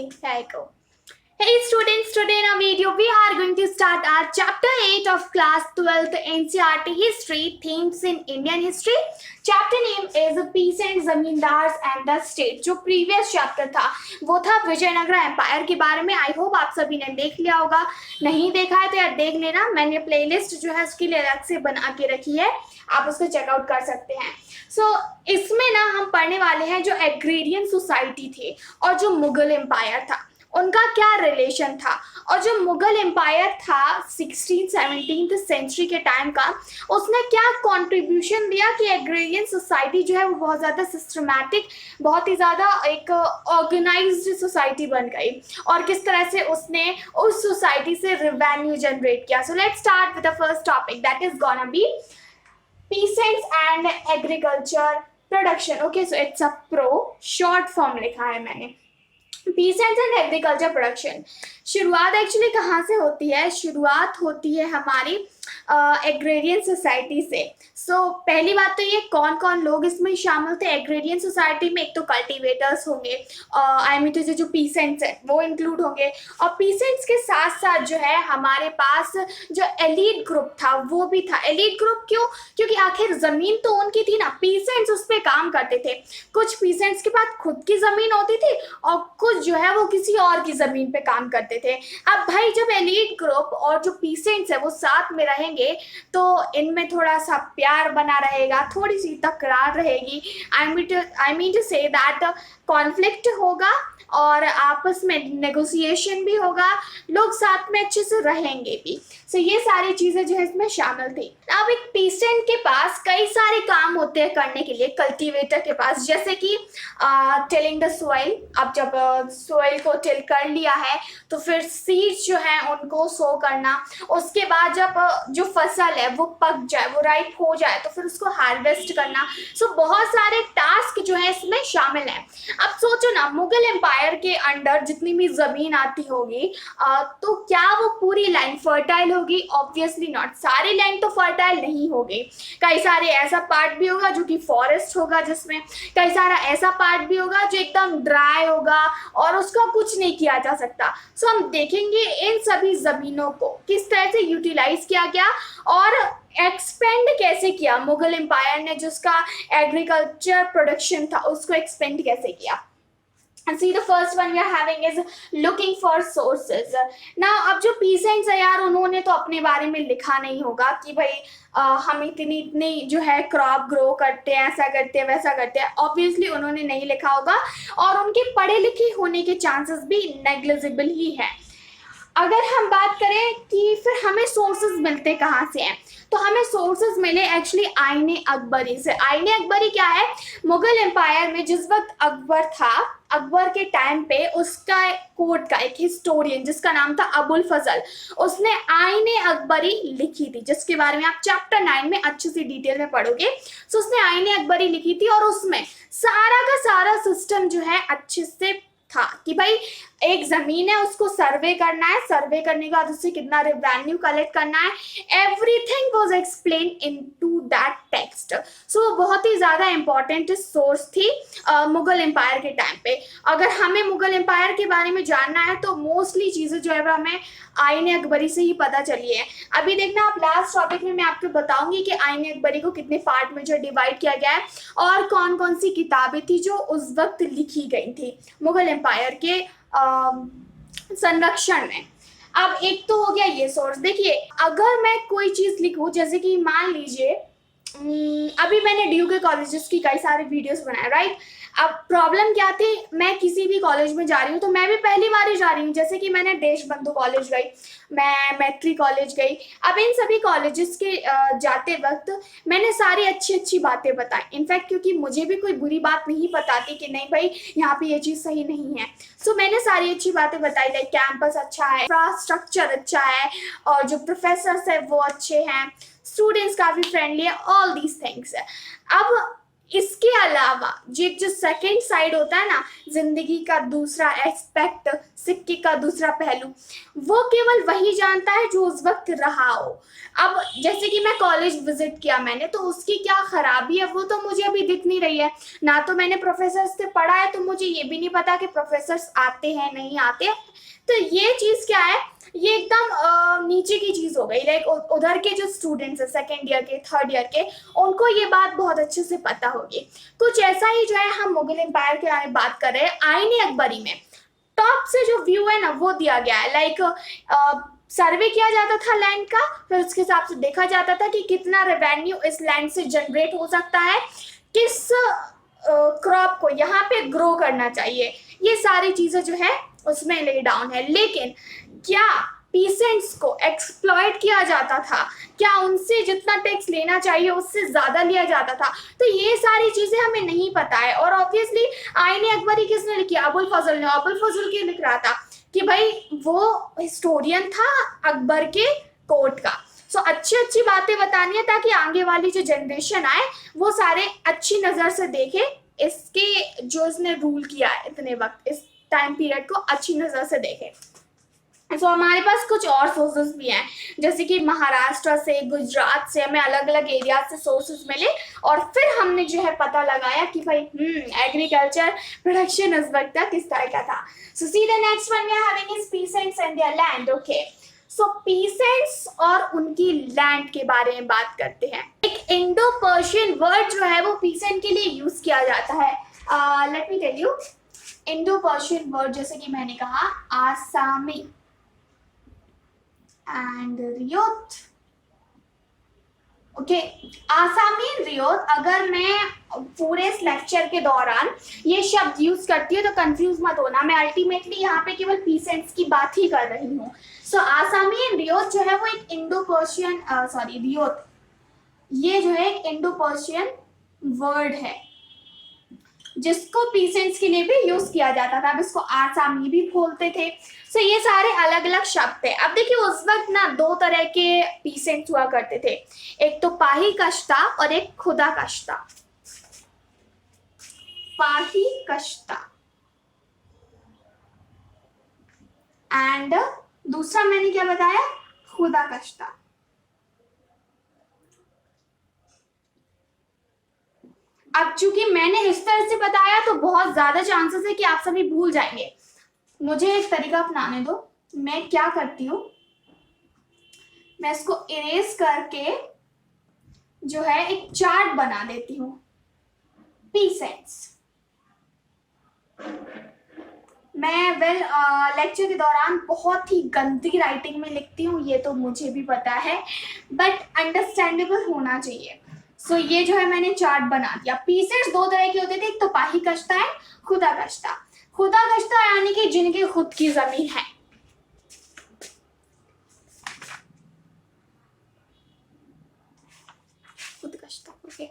Here I go. Hey students, today in our video we are going to start our chapter 8 of class 12th NCERT history themes in Indian history. Chapter name is Peasants, Zamindars and the State. जो previous chapter था वो था Vijayanagar empire के बारे में. I hope आप सभी ने देख लिया होगा. नहीं देखा है तो यार देख लेना. मैंने प्लेलिस्ट जो है उसके लिए अलग से बना के रखी है, आप उसको चेकआउट कर सकते हैं. इसमें ना हम पढ़ने वाले हैं जो एग्रेरियन सोसाइटी थी और जो मुगल एम्पायर था उनका क्या रिलेशन था. और जो मुगल एम्पायर था 16-17 सेंचुरी के टाइम का, उसने क्या कंट्रीब्यूशन दिया कि एग्रेरियन सोसाइटी जो है वो बहुत ज़्यादा सिस्टमैटिक, बहुत ही ज़्यादा एक ऑर्गेनाइज्ड सोसाइटी बन गई, और किस तरह से उसने उस सोसाइटी से रेवेन्यू जनरेट किया. So let's start with the first topic, that is gonna be peasants and agriculture production. Okay, so it's a pro, short form लिखा है मैंने. पीसेंट्स एंड एग्रीकल्चर प्रोडक्शन शुरुआत एक्चुअली कहाँ से होती है? शुरुआत होती है हमारी एग्रेरियन सोसाइटी से. पहली बात तो ये कौन कौन लोग इसमें शामिल थे एग्रेरियन सोसाइटी में. एक तो कल्टीवेटर्स होंगे, आई मीन तो जो पीसेंट्स है वो इंक्लूड होंगे, और पीसेंट्स के साथ साथ जो है हमारे पास जो एलीट ग्रुप था वो भी था. एलीट ग्रुप क्यों? क्योंकि आखिर जमीन तो उनकी थी ना, पीसेंट्स उस पर काम करते थे. कुछ पीसेंट्स के पास खुद की जमीन होती थी और कुछ जो है वो किसी और की जमीन पे काम करते थे. अब भाई जब एलीट ग्रुप और जो पीसेंट्स है वो साथ में रहेंगे तो इनमें थोड़ा सा प्यार बना रहेगा, थोड़ी सी तकरार रहेगी. I mean to say that conflict होगा और आपस में नेगोशिएशन भी होगा, लोग साथ में अच्छे से रहेंगे भी. ये सारी चीजें जो है इसमें शामिल थी. अब एक पीसेंट के पास कई सारे काम होते हैं करने के लिए कल्टीवेटर के पास, जैसे कि टिलिंग द सोइल. अब जब सोइल को टिल कर लिया है तो फिर सीड्स जो है उनको सो करना, उसके बाद जब जो फसल है वो पक जाए, वो राइप हो जाए तो फिर उसको हार्वेस्ट करना. बहुत सारे टास्क जो है इसमें शामिल है. अब सोचो ना, मुगल एम्पायर के अंडर जितनी भी जमीन आती होगी तो क्या वो पूरी लैंड फर्टाइल होगी? Obviously not. सारी लैंड तो फर्टाइल नहीं होगी. कई सारे ऐसा पार्ट भी होगा जो कि फॉरेस्ट होगा, जिसमें कई सारा ऐसा पार्ट भी होगा जो एकदम ड्राई होगा और उसका कुछ नहीं किया जा सकता. हम देखेंगे इन सभी जमीनों को किस तरह से यूटिलाइज किया गया और एक्सपेंड कैसे किया मुगल एम्पायर ने, जिसका एग्रीकल्चर प्रोडक्शन था उसको एक्सपेंड कैसे किया. And see the first one we are having is looking for sources. Now अब जो peasants है यार, उन्होंने तो अपने बारे में लिखा नहीं होगा कि भाई हम इतनी जो है क्रॉप ग्रो करते हैं, ऐसा करते हैं वैसा करते हैं. ऑब्वियसली उन्होंने नहीं लिखा होगा और उनके पढ़े लिखे होने के चांसेस भी नेग्लिजिबल ही है. अगर हम बात करें कि फिर हमें सोर्सेज मिलते कहाँ से हैं, तो हमें सोर्सेज मिले एक्चुअली आईने अकबरी से. आईने अकबरी क्या है? मुगल एम्पायर में जिस वक्त अकबर था, अकबर के टाइम पे उसका कोर्ट का एक हिस्टोरियन जिसका नाम था अबुल फजल, उसने आईने अकबरी लिखी थी, जिसके बारे में आप चैप्टर 9 में अच्छे से डिटेल में पढ़ोगे. उसने आईने अकबरी लिखी थी और उसमें सारा का सारा सिस्टम जो है अच्छे से था कि भाई एक जमीन है उसको सर्वे करना है, सर्वे करने के बाद उससे कितना रेवेन्यू कलेक्ट करना है, everything was explain into that text. बहुत ही ज्यादा इंपॉर्टेंट सोर्स थी मुगल एम्पायर के टाइम पे. अगर हमें मुगल एम्पायर के बारे में जानना है तो मोस्टली चीजें जो है वो हमें आईने अकबरी से ही पता चली है. अभी देखना आप लास्ट टॉपिक में मैं आपको बताऊंगी कि आईने अकबरी को कितने पार्ट में जो डिवाइड किया गया है और कौन कौन सी किताबें थी जो उस वक्त लिखी गई थी मुगल एम्पायर के संरक्षण में. अब एक तो हो गया ये सोर्स. देखिए अगर मैं कोई चीज लिखूं, जैसे कि मान लीजिए अभी मैंने ड्यू के कॉलेजेस की कई सारे वीडियोस बनाए, राइट. अब प्रॉब्लम क्या थी, मैं किसी भी कॉलेज में जा रही हूँ तो मैं भी पहली बार ही जा रही हूँ, जैसे कि मैंने देश बंधु कॉलेज गई, मैं मैत्री कॉलेज गई. अब इन सभी कॉलेजेस के जाते वक्त मैंने सारी अच्छी बातें बताई. इनफैक्ट क्योंकि मुझे भी कोई बुरी बात नहीं बताती कि नहीं भाई यहाँ पे ये चीज़ सही नहीं है. मैंने सारी अच्छी बातें बताई, लाइक कैंपस अच्छा है, इंफ्रास्ट्रक्चर अच्छा है और जो प्रोफेसर्स है वो अच्छे हैं, स्टूडेंट्स काफ़ी फ्रेंडली है, ऑल दीज थिंग्स. अब इसके अलावा जो सेकंड साइड होता है ना, जिंदगी का दूसरा एस्पेक्ट, सिक्के का दूसरा पहलू, वो केवल वही जानता है जो उस वक्त रहा हो। अब जैसे कि मैं कॉलेज विजिट किया मैंने, तो उसकी क्या खराबी है वो तो मुझे अभी दिख नहीं रही है, ना तो मैंने प्रोफेसर से पढ़ा है, तो मुझे ये भी नहीं पता कि प्रोफेसर आते हैं नहीं आते। तो ये चीज क्या है, ये एकदम नीचे की चीज हो गई। लाइक उधर के जो स्टूडेंट्स है सेकेंड ईयर के, थर्ड ईयर के, उनको ये बात बहुत अच्छे से पता होगी। कुछ ऐसा ही जो है, हम मुगल एम्पायर के बारे में बात कर रहे हैं। आईने अकबरी में टॉप से जो व्यू है ना वो दिया गया है। लाइक सर्वे किया जाता था लैंड का, फिर उसके हिसाब से देखा जाता था कि कितना रेवेन्यू इस लैंड से जनरेट हो सकता है, किस क्रॉप को यहाँ पे ग्रो करना चाहिए, ये सारी चीजें जो है उसमें ले डाउन है। लेकिन क्या पीसेंट्स को एक्सप्लॉइट किया जाता था? क्या उनसे जितना टैक्स लेना चाहिए उससे ज्यादा लिया जाता था? तो ये सारी चीजें हमें नहीं पता है। और ऑब्वियसली आईने अकबरी किसने लिखी? अबुल फजल ने। अबुल फजल के लिख रहा था कि भाई वो हिस्टोरियन था अकबर के कोर्ट का। सो अच्छी बातें बतानी है ताकि आगे वाली जो जनरेशन आए वो सारे अच्छी नजर से देखे, इसके जो इसने रूल किया है इतने वक्त, इस टाइम पीरियड को अच्छी नजर से देखे। तो हमारे पास कुछ और सोर्सेस भी हैं, जैसे कि महाराष्ट्र से, गुजरात से, हमें अलग अलग एरिया से सोर्सेस मिले, और फिर हमने जो है पता लगाया कि भाई एग्रीकल्चर प्रोडक्शन उस वक्त किस तरह का था। So see the next one we are having is peasants and their land. Okay, so peasants और उनकी लैंड के बारे में बात करते हैं। एक इंडो पर्शियन वर्ड जो है वो पीसेंट के लिए यूज किया जाता है। Let me tell you, Indo Persian word जैसे कि मैंने कहा आसामी एंड रियोत। ओके, आसामी एंड रियोत, अगर मैं पूरे इस लेक्चर के दौरान ये शब्द यूज करती हूँ तो कंफ्यूज मत होना, मैं अल्टीमेटली यहाँ पे केवल पीसेंट्स की बात ही कर रही हूँ। सो आसामी एंड रियोत जो है वो एक इंडो पर्शियन, सॉरी रियोत, ये जो है एक इंडो पर्शियन वर्ड है जिसको पीसेंट्स के लिए भी यूज किया जाता था। अब इसको आसामी भी बोलते थे। सो ये सारे अलग अलग शब्द थे। अब देखिए उस वक्त ना दो तरह के पीसेंट्स हुआ करते थे, एक तो पाही कश्ता और एक खुदा कश्ता। पाही कश्ता एंड दूसरा मैंने क्या बताया, खुदा कश्ता। अब चूंकि मैंने इस तरह से बताया तो बहुत ज्यादा चांसेस है कि आप सभी भूल जाएंगे। मुझे एक तरीका अपनाने दो। मैं क्या करती हूँ, मैं इसको इरेज करके जो है एक चार्ट बना देती हूँ पीसेंट्स। मैं लेक्चर के दौरान बहुत ही गंदी राइटिंग में लिखती हूँ, ये तो मुझे भी पता है, बट अंडरस्टैंडेबल होना चाहिए। सो ये जो है मैंने चार्ट बना दिया। पीसेंट्स दो तरह के होते थे, एक तो पाही कश्ता है, खुदा कश्ता। खुदा कश्ता यानी कि जिनकी खुद की जमीन है। खुद कश्ता, okay.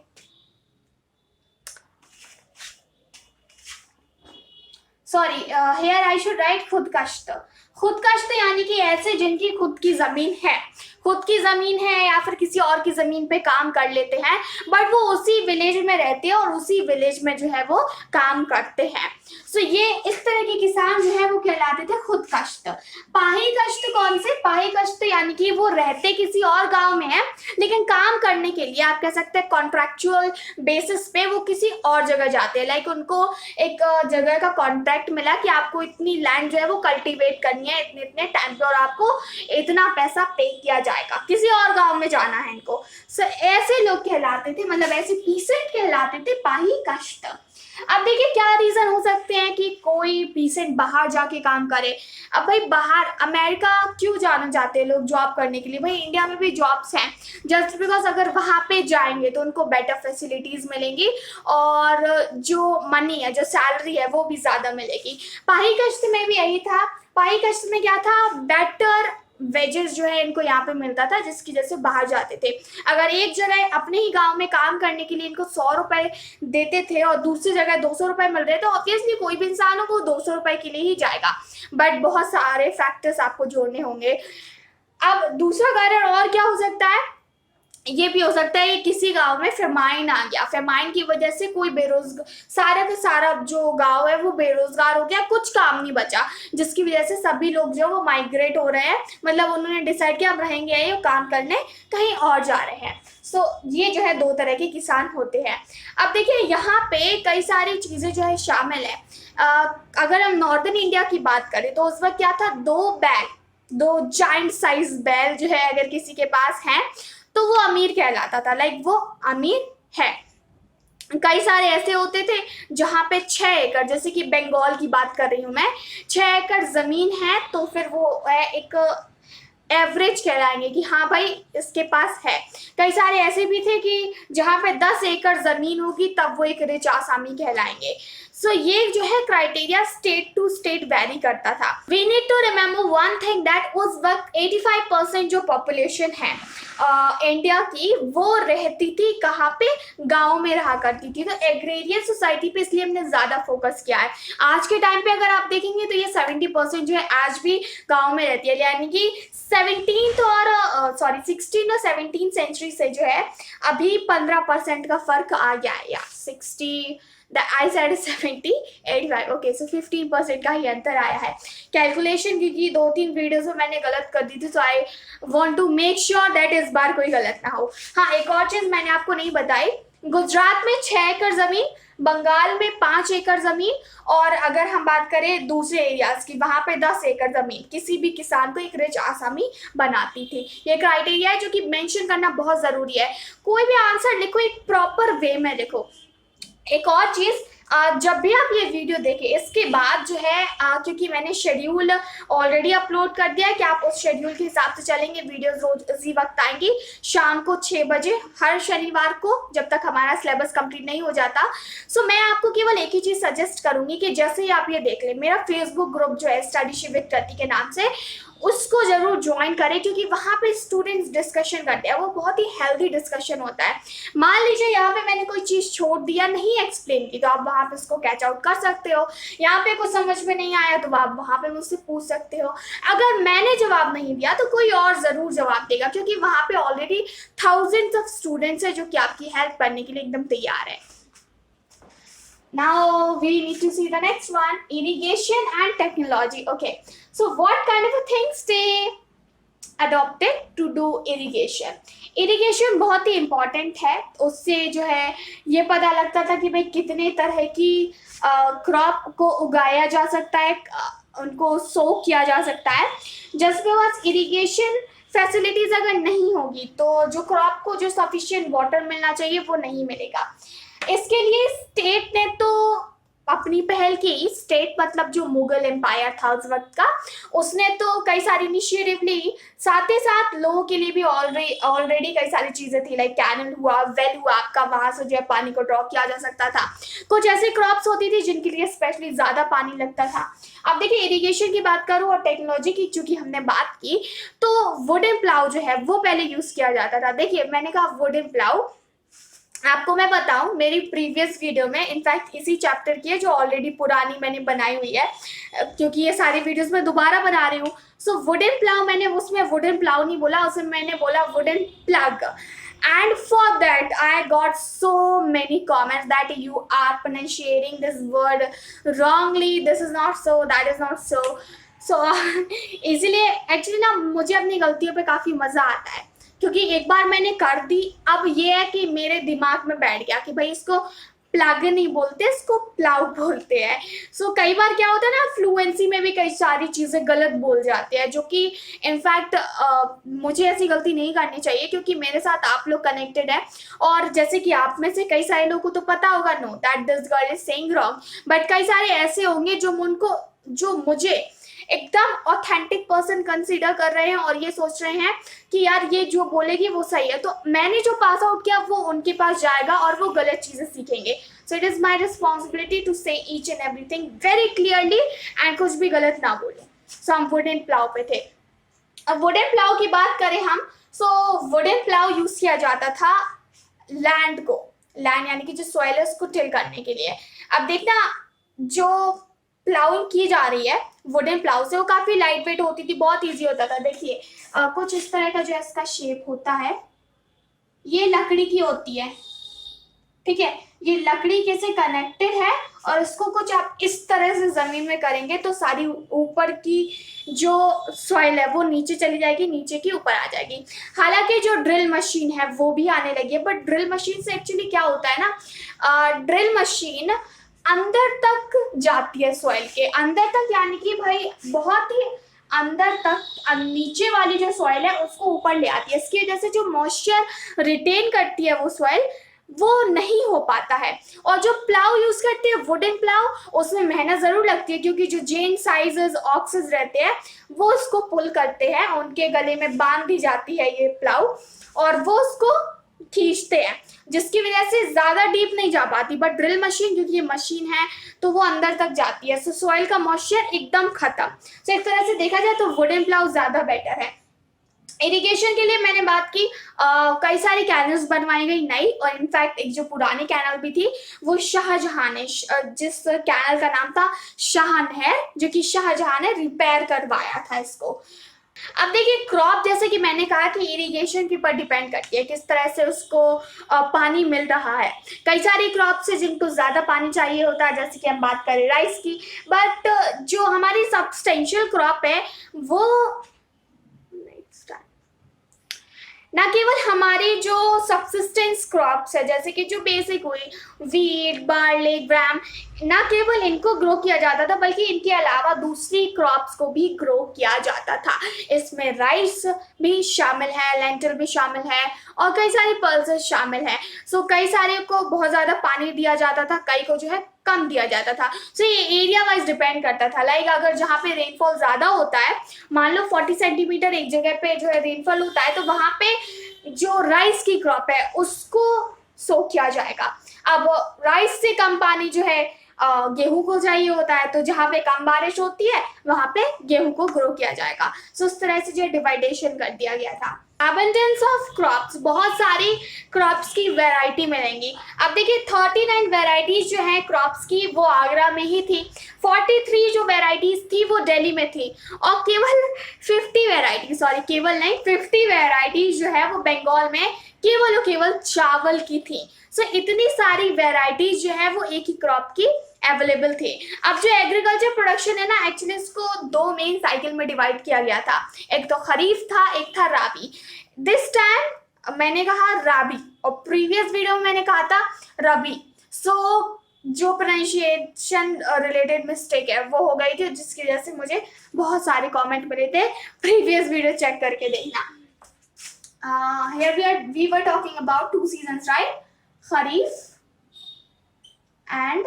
Sorry, here I should write खुद कश्त। खुद कश्त यानी कि ऐसे जिनकी खुद की जमीन है, खुद की जमीन है या फिर किसी और की जमीन पे काम कर लेते हैं, बट वो उसी विलेज में रहते हैं और उसी विलेज में जो है वो काम करते हैं। सो ये इस तरह के किसान जो है वो कहलाते थे खुद कश्त। पाही कश्त कौन से? पाही कश्त यानी कि वो रहते किसी और गांव में है, लेकिन काम करने के लिए आप कह सकते हैं कॉन्ट्रैक्चुअल बेसिस पे वो किसी और जगह जाते हैं। लाइक उनको एक जगह का कॉन्ट्रैक्ट मिला कि आपको इतनी लैंड जो है वो कल्टीवेट करनी है इतने इतने टाइम पे और आपको इतना पैसा पे किया जाएगा, किसी और गांव में जाना है इनको। सो ऐसे लोग कहलाते थे, मतलब ऐसे पीसेंट कहलाते थे पाही कश्त। अब देखिए क्या रीजन हो सकते हैं कि कोई पीसेंट बाहर जाके काम करे। अब भाई बाहर अमेरिका क्यों जाना चाहते हैं लोग जॉब करने के लिए? भाई इंडिया में भी जॉब्स हैं, जस्ट बिकॉज अगर वहां पे जाएंगे तो उनको बेटर फैसिलिटीज मिलेंगी और जो मनी है, जो सैलरी है वो भी ज्यादा मिलेगी। पाही कश्त में भी यही था। पाही कश्त में क्या था, बेटर वेजेस जो है इनको यहाँ पे मिलता था, जिसकी वजह से बाहर जाते थे। अगर एक जगह अपने ही गांव में काम करने के लिए इनको 100 रुपए देते थे और दूसरी जगह 200 रुपए मिल रहे, तो ऑब्वियसली कोई भी इंसान हो वो 200 रुपए के लिए ही जाएगा, बट बहुत सारे फैक्टर्स आपको जोड़ने होंगे। अब दूसरा कारण और क्या हो सकता है ये भी हो सकता है कि किसी गांव में फेमाइन आ गया, फेमाइन की वजह से कोई बेरोजगार, सारा का सारा जो गांव है वो बेरोजगार हो गया, कुछ काम नहीं बचा, जिसकी वजह से सभी लोग जो वो माइग्रेट हो रहे हैं, मतलब उन्होंने डिसाइड किया अब रहेंगे ये काम करने कहीं और जा रहे हैं। सो ये जो है दो तरह के किसान होते हैं। अब देखिए यहाँ पे कई सारी चीजें जो है शामिल है। अगर हम नॉर्दर्न इंडिया की बात करें तो उस वक्त क्या था, दो जाइंट साइज बैल जो है अगर किसी के पास है तो वो अमीर कहलाता था, लाइक वो अमीर है। कई सारे ऐसे होते थे जहां पे 6 एकड़, जैसे कि बंगाल की बात कर रही हूं मैं, 6 एकड़ जमीन है तो फिर वो है एक एवरेज कहलाएंगे कि हाँ भाई इसके पास है। कई सारे ऐसे भी थे कि जहां पे 10 एकड़ जमीन होगी तब वो एक रिच आसामी कहलाएंगे। सो ये जो है criteria state to state vary करता था। We need to remember one thing that उस वक्त 85% जो पॉपुलेशन है इंडिया की वो रहती थी कहाँ पे, गांव में रहा करती थी। तो एग्रेरियन सोसाइटी पे इसलिए हमने ज्यादा फोकस किया है। आज के टाइम पे अगर आप देखेंगे तो ये 70% जो है आज भी गांव में रहती है, यानी कि 16 और 17 सेंचुरी से जो है अभी 15% का फर्क आ गया है, या 60 I said 70 85 ओके, सो 15% का ही अंतर आया है। कैलकुलेशन क्योंकि 2-3 वीडियोस में मैंने गलत कर दी थी, so I want to make sure that इस बार कोई गलत ना हो। हाँ, एक और चीज मैंने आपको नहीं बताई, गुजरात में 6 एकड़ जमीन, बंगाल में 5 एकड़ जमीन, और अगर हम बात करें दूसरे एरियाज की वहां पे 10 एकड़ जमीन किसी भी किसान को एक रिच आसामी बनाती थी। ये क्राइटेरिया है जो कि मेंशन करना बहुत जरूरी है। कोई भी आंसर लिखो एक प्रॉपर वे में लिखो। एक और चीज, जब भी आप ये वीडियो देखें इसके बाद जो है क्योंकि मैंने शेड्यूल ऑलरेडी अपलोड कर दिया है कि आप उस शेड्यूल के हिसाब से चलेंगे, वीडियोस रोज इसी वक्त आएंगी शाम को 6 बजे हर शनिवार को, जब तक हमारा सिलेबस कंप्लीट नहीं हो जाता। सो मैं आपको केवल एक ही चीज सजेस्ट करूंगी कि जैसे ही आप ये देख लें, मेरा फेसबुक ग्रुप जो है स्टडी शिव विद कृति के नाम से, उसको जरूर ज्वाइन करें, क्योंकि वहां पे स्टूडेंट्स डिस्कशन करते हैं, वो बहुत ही हेल्दी डिस्कशन होता है। मान लीजिए यहाँ पे मैंने कोई चीज छोड़ दिया, नहीं एक्सप्लेन की, तो आप वहां पे उसको कैच आउट कर सकते हो। यहाँ पे कुछ समझ में नहीं आया तो आप वहां पे मुझसे पूछ सकते हो। अगर मैंने जवाब नहीं दिया तो कोई और जरूर जवाब देगा, क्योंकि वहां पे ऑलरेडी थाउजेंड्स ऑफ स्टूडेंट्स है जो कि आपकी हेल्प करने के लिए एकदम तैयार है। Now we need to see the next one, irrigation and technology. Okay, so what kind of a things they adopted to do irrigation? Irrigation बहुत ही इम्पॉर्टेंट है, उससे जो है ये पता लगता था कि भाई कितने तरह की क्रॉप को उगाया जा सकता है, उनको सो किया जा सकता है। जिसके बाद इरिगेशन फैसिलिटीज अगर नहीं होगी तो जो क्रॉप को जो सफिशिएंट वाटर मिलना चाहिए वो नहीं मिलेगा। इसके लिए स्टेट ने तो अपनी पहल की, स्टेट मतलब जो मुगल एम्पायर था उस वक्त का, उसने तो कई सारी इनिशिएटिव ली, साथ ही साथ लोगों के लिए भी ऑलरेडी कई सारी चीजें थी, लाइक कैनल हुआ, वेल हुआ, आपका वहां से जो है पानी को ड्रॉ किया जा सकता था। कुछ ऐसी क्रॉप्स होती थी जिनके लिए स्पेशली ज्यादा पानी लगता था। अब देखिए इरिगेशन की बात करूं और टेक्नोलॉजी की चूंकि हमने बात की, तो वुडन प्लाउ जो है वो पहले यूज किया जाता था। देखिए मैंने कहा वुडन प्लाउ, आपको मैं बताऊं मेरी प्रीवियस वीडियो में, इनफैक्ट इसी चैप्टर की है जो ऑलरेडी पुरानी मैंने बनाई हुई है, क्योंकि ये सारी वीडियोस मैं दोबारा बना रही हूँ। सो वुडन प्लाउ, मैंने उसमें वुडन प्लाउ नहीं बोला, उसमें मैंने बोला wooden plug. And for that I got so many comments that you are pronunciating this word wrongly, this is not so, that is not so. So इसलिए एक्चुअली ना मुझे अपनी गलतियों पे काफी मजा आता है, क्योंकि एक बार मैंने कर दी, अब ये है कि मेरे दिमाग में बैठ गया कि भाई इसको प्लग नहीं बोलते, इसको प्लाउ बोलते हैं। सो कई बार क्या होता है ना, फ्लुएंसी में भी कई सारी चीज़ें गलत बोल जाते हैं, जो कि इनफैक्ट मुझे ऐसी गलती नहीं करनी चाहिए, क्योंकि मेरे साथ आप लोग कनेक्टेड है, और जैसे कि आप में से कई सारे लोगों को तो पता होगा know that this girl is saying wrong, but कई सारे ऐसे होंगे जो मुझे एकदम ऑथेंटिक पर्सन कंसीडर कर रहे हैं और ये सोच रहे हैं कि यार ये जो बोलेगी वो सही है, तो मैंने जो पास आउट किया वो उनके पास जाएगा और वो गलत चीजें सीखेंगे। So it is my responsibility to say each and everything very clearly and कुछ भी गलत ना बोले। सो हम वुडन प्लाउ पे थे। अब वुडन प्लाउ की बात करें हम, सो वुडन प्लाउ यूज किया जाता था लैंड यानी कि जो सॉइल है उसको टिल करने के लिए। अब देखना जो प्लाउइंग की जा रही है वुडन प्लाउ से, वो काफी लाइट वेट होती थी, बहुत इजी होता था। देखिए कुछ इस तरह का जो है इसका शेप होता है, ये लकड़ी की होती है, ठीक है, ये लकड़ी के से कनेक्टेड है और इसको कुछ आप इस तरह से जमीन में करेंगे तो सारी ऊपर की जो सॉइल है वो नीचे चली जाएगी, नीचे की ऊपर आ जाएगी। हालांकि जो ड्रिल मशीन है वो भी आने लगी है, बट ड्रिल मशीन से एक्चुअली क्या होता है ना, ड्रिल मशीन अंदर तक जाती है, सॉइल के अंदर तक, यानी कि भाई बहुत ही अंदर तक, नीचे वाली जो सॉइल है उसको ऊपर ले आती है। इसकी वजह से जो मॉइस्चर रिटेन करती है वो सॉइल, वो नहीं हो पाता है। और जो प्लाव यूज करते हैं, वुडन प्लाव, उसमें मेहनत जरूर लगती है क्योंकि जो जेन साइजेस ऑक्सेस रहते हैं वो उसको पुल करते हैं, उनके गले में बांध दी जाती है ये प्लाव और वो उसको खींचते हैं, जिसकी वजह से ज्यादा डीप नहीं जा पाती। बट ड्रिल मशीन, क्योंकि ये मशीन है तो वो अंदर तक जाती है, सो सॉइल का मॉइस्चर एकदम खत्म। सो एक तरह से देखा जाए तो वुडन प्लाव ज्यादा बेटर है। इरिगेशन के लिए मैंने बात की, कई सारी कैनल्स बनवाई गई नई, और इनफैक्ट एक जो पुरानी कैनल भी थी वो शाहजहां ने, जिस कैनल का नाम था शाहनहर, जो कि शाहजहां ने रिपेयर करवाया था इसको। अब देखिए क्रॉप, जैसे कि मैंने कहा कि इरिगेशन के ऊपर डिपेंड करती है किस तरह से उसको पानी मिल रहा है। कई सारी क्रॉप्स है जिनको ज्यादा पानी चाहिए होता है, जैसे कि हम बात करें राइस की, बट जो हमारी सब्सटेंशियल क्रॉप है वो ना केवल हमारी जो सब्सिस्टेंस क्रॉप्स है, जैसे कि जो बेसिक हुई वीट, बार्ली, ग्राम, ना केवल इनको ग्रो किया जाता था बल्कि इनके अलावा दूसरी क्रॉप्स को भी ग्रो किया जाता था। इसमें राइस भी शामिल है, लेंटिल भी शामिल है और कई सारी पल्सेस शामिल है। सो कई सारे को बहुत ज्यादा पानी दिया जाता था, कई को जो है कम दिया जाता था। सो ये एरिया वाइज डिपेंड करता था। लाइक अगर जहाँ पे रेनफॉल ज्यादा होता है, मान लो 40 सेंटीमीटर एक जगह पे जो है रेनफॉल होता है, तो वहां पे जो राइस की क्रॉप है उसको सो किया जाएगा। अब राइस से कम पानी जो है गेहूं को चाहिए होता है, तो जहाँ पे कम बारिश होती है वहां पे गेहूं को ग्रो किया जाएगा। सो उस तरह से जो डिवाइडेशन कर दिया गया था। अबंडेंस ऑफ क्रॉप्स, बहुत सारी क्रॉप्स की वैरायटी मिलेंगी। अब देखिए 39 वैरायटीज जो है क्रॉप्स की वो आगरा में ही थी, 43 जो वैरायटीज थी वो दिल्ली में थी, और केवल 50 वैरायटी, सॉरी केवल नहीं 50 वैरायटीज जो है वो बंगाल में केवल और केवल चावल की थी। सो इतनी सारी वैरायटीज जो है वो एक ही क्रॉप की अवेलेबल थे। अब जो एग्रीकल्चर प्रोडक्शन है ना, एक्चुअली इसको दो मेन साइकिल में डिवाइड किया गया था, एक तो खरीफ था, एक था राबी। दिस टाइम मैंने कहा राबी और प्रीवियस वीडियो में मैंने कहा था रबी। सो जो प्रोनाउंसिएशन रिलेटेड मिस्टेक है वो हो गई थी, जिसकी वजह से मुझे बहुत सारे कमेंट मिले थे, प्रीवियस वीडियो चेक करके देखना। here we were talking about two seasons, right? Kharif and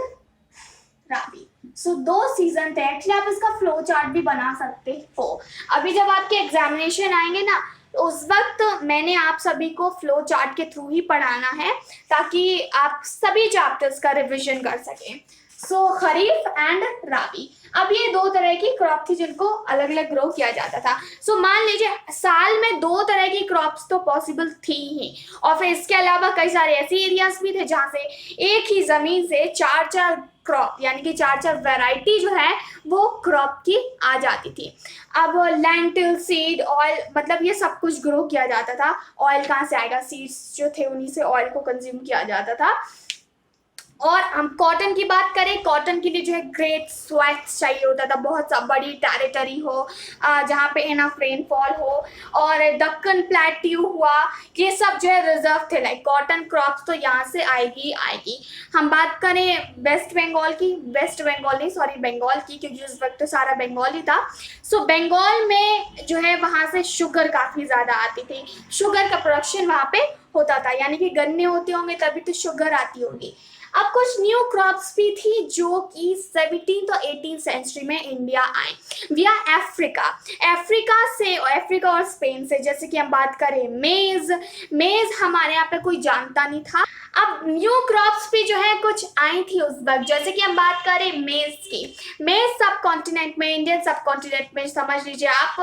राबी। सो दो सीजन थे। एक्चुअली आप इसका फ्लो चार्ट भी बना सकते हो। अभी जब आपके एग्जामिनेशन आएंगे ना, उस वक्त मैंने आप सभी को फ्लो चार्ट के थ्रू ही पढ़ाना है ताकि आप सभी चैप्टर्स का रिवीजन कर सकें। सो खरीफ एंड राबी, अब ये दो तरह की क्रॉप थी जिनको अलग अलग ग्रो किया जाता था। सो मान लीजिए साल में दो तरह की क्रॉप्स तो पॉसिबल थी ही, और फिर इसके अलावा कई सारे ऐसे एरियाज भी थे जहाँ से एक ही जमीन से चार चार क्रॉप, यानी कि चार चार वैरायटी जो है वो क्रॉप की आ जाती थी। अब लेंटिल, सीड, ऑयल, मतलब ये सब कुछ ग्रो किया जाता था। ऑयल कहाँ से आएगा? सीड्स जो थे उन्हीं से ऑयल को कंज्यूम किया जाता था। और हम कॉटन की बात करें, कॉटन के लिए जो है ग्रेट स्वेट्स चाहिए होता था, बहुत सा बड़ी टेरिटरी हो जहाँ पे इनफ रेनफॉल हो, और दक्कन प्लेट्यू हुआ, ये सब जो है रिजर्व थे। लाइक कॉटन क्रॉप्स तो यहाँ से आएगी आएगी। हम बात करें वेस्ट बंगाल की, वेस्ट बंगाल नहीं सॉरी बंगाल की, क्योंकि उस वक्त तो सारा बंगाल ही था। सो बंगाल में जो है वहाँ से शुगर काफ़ी ज़्यादा आती थी, शुगर का प्रोडक्शन वहाँ पे होता था, यानी कि गन्ने होते होंगे तभी तो शुगर आती होगी। अब कुछ न्यू क्रॉप्स भी थी जो कि 17th और 18th सेंचुरी में इंडिया आए विया अफ्रीका। अफ्रीका और स्पेन से, जैसे कि हम बात करें मेज हमारे यहाँ पे कोई जानता नहीं था। अब न्यू क्रॉप्स भी जो है कुछ आई थी उस वक्त, जैसे कि हम बात करें मेज की। मेज सब कॉन्टिनेंट में, इंडियन सब कॉन्टिनेंट में समझ लीजिए आप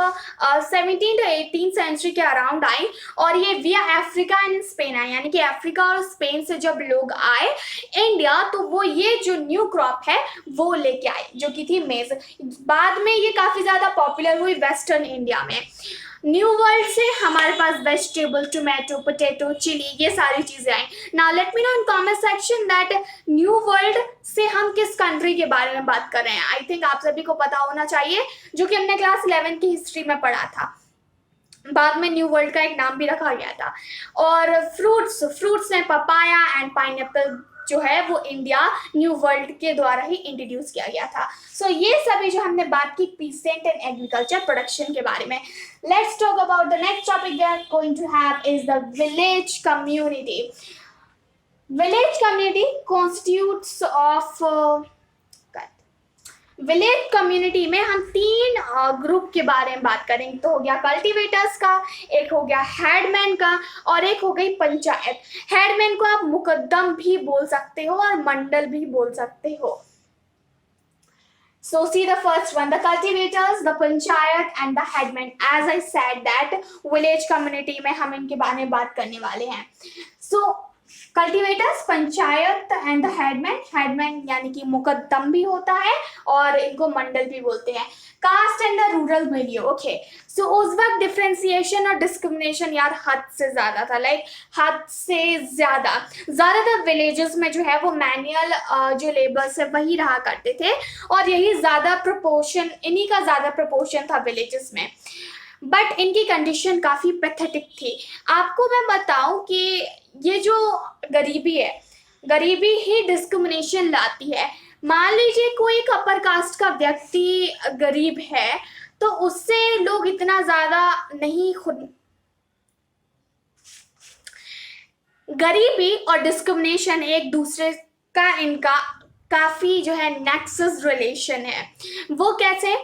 17th और 18th सेंचुरी के अराउंड आई, और ये विया अफ्रीका एंड स्पेन आई, यानी कि अफ्रीका और स्पेन से जब लोग आए इंडिया तो वो ये जो न्यू क्रॉप है वो लेके आए, जो कि थी मेज। बाद में ये काफी ज्यादा पॉपुलर हुई वेस्टर्न इंडिया में। न्यू वर्ल्ड से हमारे पास वेजिटेबल, टोमेटो, पोटैटो, चिली, ये सारी चीजें आई। Now let me know in comment section that new world से हम किस कंट्री के बारे में बात कर रहे हैं। आई थिंक आप सभी को पता होना चाहिए, जो कि हमने क्लास 11 की हिस्ट्री में पढ़ा था। बाद में न्यू वर्ल्ड का एक नाम भी रखा गया था। और फ्रूट्स में पपाया एंड पाइनएप्पल जो है वो इंडिया न्यू वर्ल्ड के द्वारा ही इंट्रोड्यूस किया गया था। सो ये सभी जो हमने बात की पीसेंट एंड एग्रीकल्चर प्रोडक्शन के बारे में। Let's talk about the next topic we are going to have is the village community. Village community constitutes of village community में हम तीन ग्रुप के बारे में बात करेंगे। तो हो गया कल्टीवेटर्स का, एक हो गया हेडमैन का, और एक हो गई पंचायत। हेडमैन को आप मुकद्दम भी बोल सकते हो और मंडल भी बोल सकते हो। So see the first one, the cultivators, the panchayat and the headman. As I said that village community में हम इनके बारे में बात करने वाले हैं। So cultivators, panchayat and the headman. Headman यानी कि मुकद्दम भी होता है और इनको मंडल भी बोलते हैं। कास्ट एंड द रूरल मिलियो। ओके, सो उस वक्त डिफरेंशिएशन और डिस्क्रिमिनेशन यार हद से ज्यादा था, लाइक हद से ज्यादातर विलेजेस में जो है वो मैनुअल जो लेबर्स है वही रहा करते थे, और यही ज्यादा प्रोपोर्शन, इन्हीं का ज्यादा प्रोपोर्शन था विलेजेस में। बट इनकी कंडीशन काफ़ी पैथेटिक थी। आपको मैं बताऊं कि ये जो गरीबी है, गरीबी ही डिस्क्रिमिनेशन लाती है। मान लीजिए कोई एक अपर कास्ट का व्यक्ति गरीब है तो उससे लोग इतना ज़्यादा नहीं खुद, गरीबी और डिस्क्रिमिनेशन एक दूसरे का इनका काफ़ी जो है नेक्सस रिलेशन है। वो कैसे?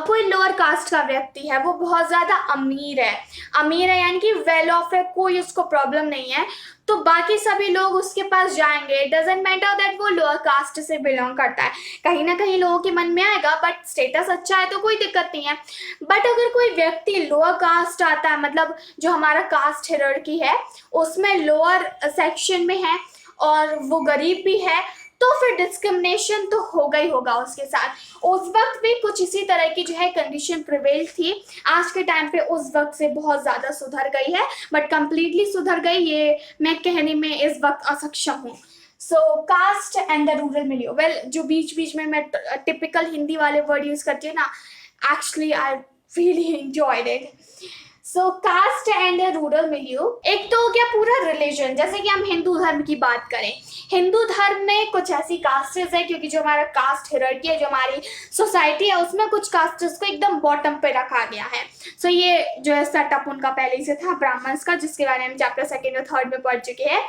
कोई लोअर कास्ट का व्यक्ति है, वो बहुत ज़्यादा अमीर है यानी कि वेल ऑफ है, कोई उसको प्रॉब्लम नहीं है, तो बाकी सभी लोग उसके पास जाएंगे। इट डजेंट मैटर दैट वो लोअर कास्ट से बिलोंग करता है, कहीं ना कहीं लोगों के मन में आएगा, बट स्टेटस अच्छा है तो कोई दिक्कत नहीं है। बट अगर कोई व्यक्ति लोअर कास्ट आता है, मतलब जो हमारा कास्ट हायरार्की है उसमें लोअर सेक्शन में है और वो गरीब भी है, तो फिर डिस्क्रिमिनेशन तो होगा ही होगा उसके साथ। उस वक्त भी कुछ इसी तरह की जो है कंडीशन प्रिवेल थी। आज के टाइम पे उस वक्त से बहुत ज़्यादा सुधर गई है, बट कंप्लीटली सुधर गई ये मैं कहने में इस वक्त असक्षम हूँ। सो कास्ट एंड द रूरल मिलियो, वेल जो बीच बीच में मैं टिपिकल हिंदी वाले वर्ड यूज़ करती हूँ ना, actually I really enjoyed it. So caste and rural milieu, एक तो हो गया पूरा रिलीजन। जैसे कि हम हिंदू धर्म की बात करें, हिंदू धर्म में कुछ ऐसी कास्टेस है, क्योंकि जो हमारा कास्ट हायरार्की है, जो हमारी सोसाइटी है, उसमें कुछ कास्टेस को एकदम बॉटम पे रखा गया है। सो ये जो है सेटअप उनका पहले से था ब्राह्मण्स का, जिसके बारे में हम चैप्टर 2 और 3 में पढ़ चुके हैं।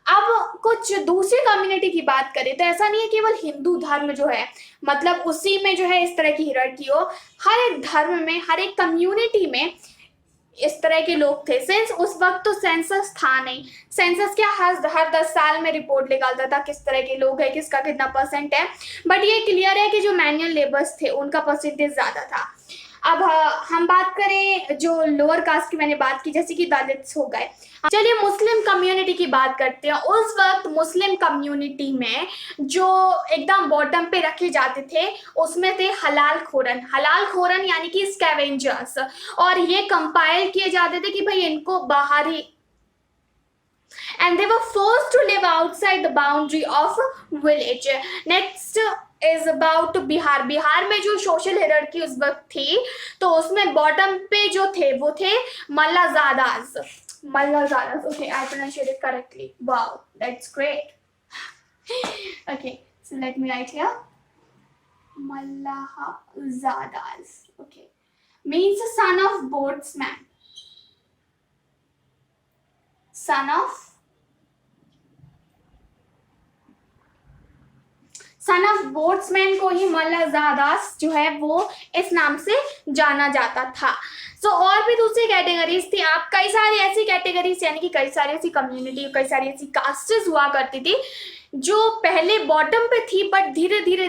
अब कुछ दूसरी कम्युनिटी की बात करें तो ऐसा नहीं है केवल हिंदू धर्म जो है, मतलब उसी में जो है इस तरह की हायरार्की हो। हर एक धर्म में, हर एक कम्युनिटी में इस तरह के लोग थे। सिंस उस वक्त तो सेंसस था नहीं, सेंसस क्या हर 10 साल में रिपोर्ट निकालता था किस तरह के लोग हैं, किसका कितना परसेंट है, बट ये क्लियर है कि जो मैनुअल लेबर्स थे उनका परसेंटेज ज़्यादा था। अब हम बात करें जो लोअर कास्ट की मैंने बात की, जैसे कि दलित्स हो गए। चलिए मुस्लिम कम्युनिटी की बात करते हैं। उस वक्त मुस्लिम कम्युनिटी में जो एकदम बॉटम पे रखे जाते थे उसमें थे हलाल खोरन यानी कि स्कैवेंजर्स, और ये कंपाइल किए जाते थे कि भाई इनको बाहरी, and they were forced to live outside the boundary of village. Next is about Bihar. Bihar में जो सोशल हायरार्की उस वक्त थी तो उसमें बॉटम पे जो थे वो थे मल्लाजादास। Okay, I pronounced it correctly. Wow, that's great. Okay, so let me write here. Mallazadas. Okay, means son of boatsman. Son of boatsman को ही मल्लाजादास जो है वो इस नाम से जाना जाता था। सो और भी दूसरी कैटेगरीज थी। आप कई सारी ऐसी कैटेगरीज यानी कि कई सारी ऐसी कम्युनिटी, कई सारी ऐसी कास्टेस हुआ करती थी जो पहले बॉटम पे थी, बट धीरे धीरे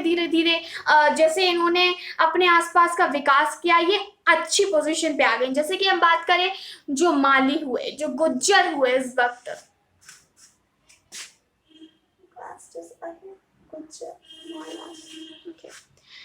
जैसे इन्होंने अपने आसपास का विकास किया ये अच्छी पोजीशन पे आ गई। जैसे कि हम बात करें जो माली हुए, जो गुज्जर हुए इस वक्त,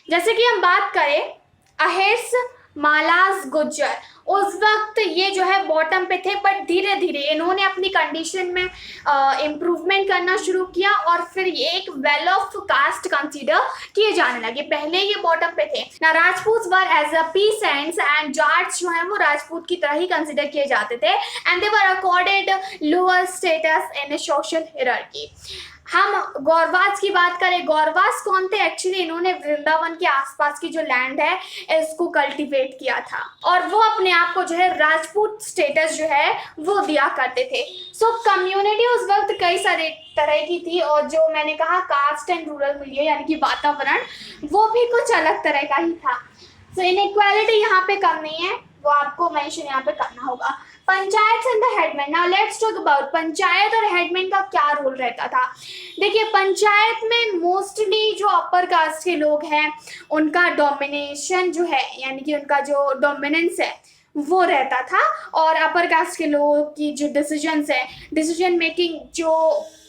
जैसे कि हम बात करें अहेर्स मालास गुज्जर, उस वक्त ये जो है बॉटम पे थे, बट धीरे धीरे इन्होंने अपनी कंडीशन में इम्प्रूवमेंट करना शुरू किया और फिर ये एक वेल ऑफ कास्ट कंसीडर किए जाने लगे। पहले ये बॉटम पे थे ना। Rajput were as a peasants and Jats जो है वो राजपूत की तरह ही कंसीडर किए जाते थे and they were accorded lower status in social hierarchy. हम गौरवास की बात करें, गौरवास कौन थे? एक्चुअली इन्होंने वृंदावन के आसपास की जो लैंड है इसको कल्टीवेट किया था और वो अपने आप को जो है राजपूत स्टेटस जो है वो दिया करते थे। सो कम्युनिटी उस वक्त कई सारे तरह की थी और जो मैंने कहा कास्ट एंड रूरल मिलियो यानी कि वातावरण वो भी कुछ अलग तरह का ही था। सो इनइक्वालिटी यहाँ पे कम नहीं है, वो आपको मेंशन यहाँ पे करना होगा। Panchayat and the headman, now let's talk about panchayat और हेडमैन का क्या रोल रहता था। देखिए पंचायत में मोस्टली जो अपर कास्ट के लोग हैं उनका डोमिनेशन जो है यानी कि उनका जो डोमिनेंस है वो रहता था और अपर कास्ट के लोगों की जो डिसीजंस है, डिसीजन मेकिंग जो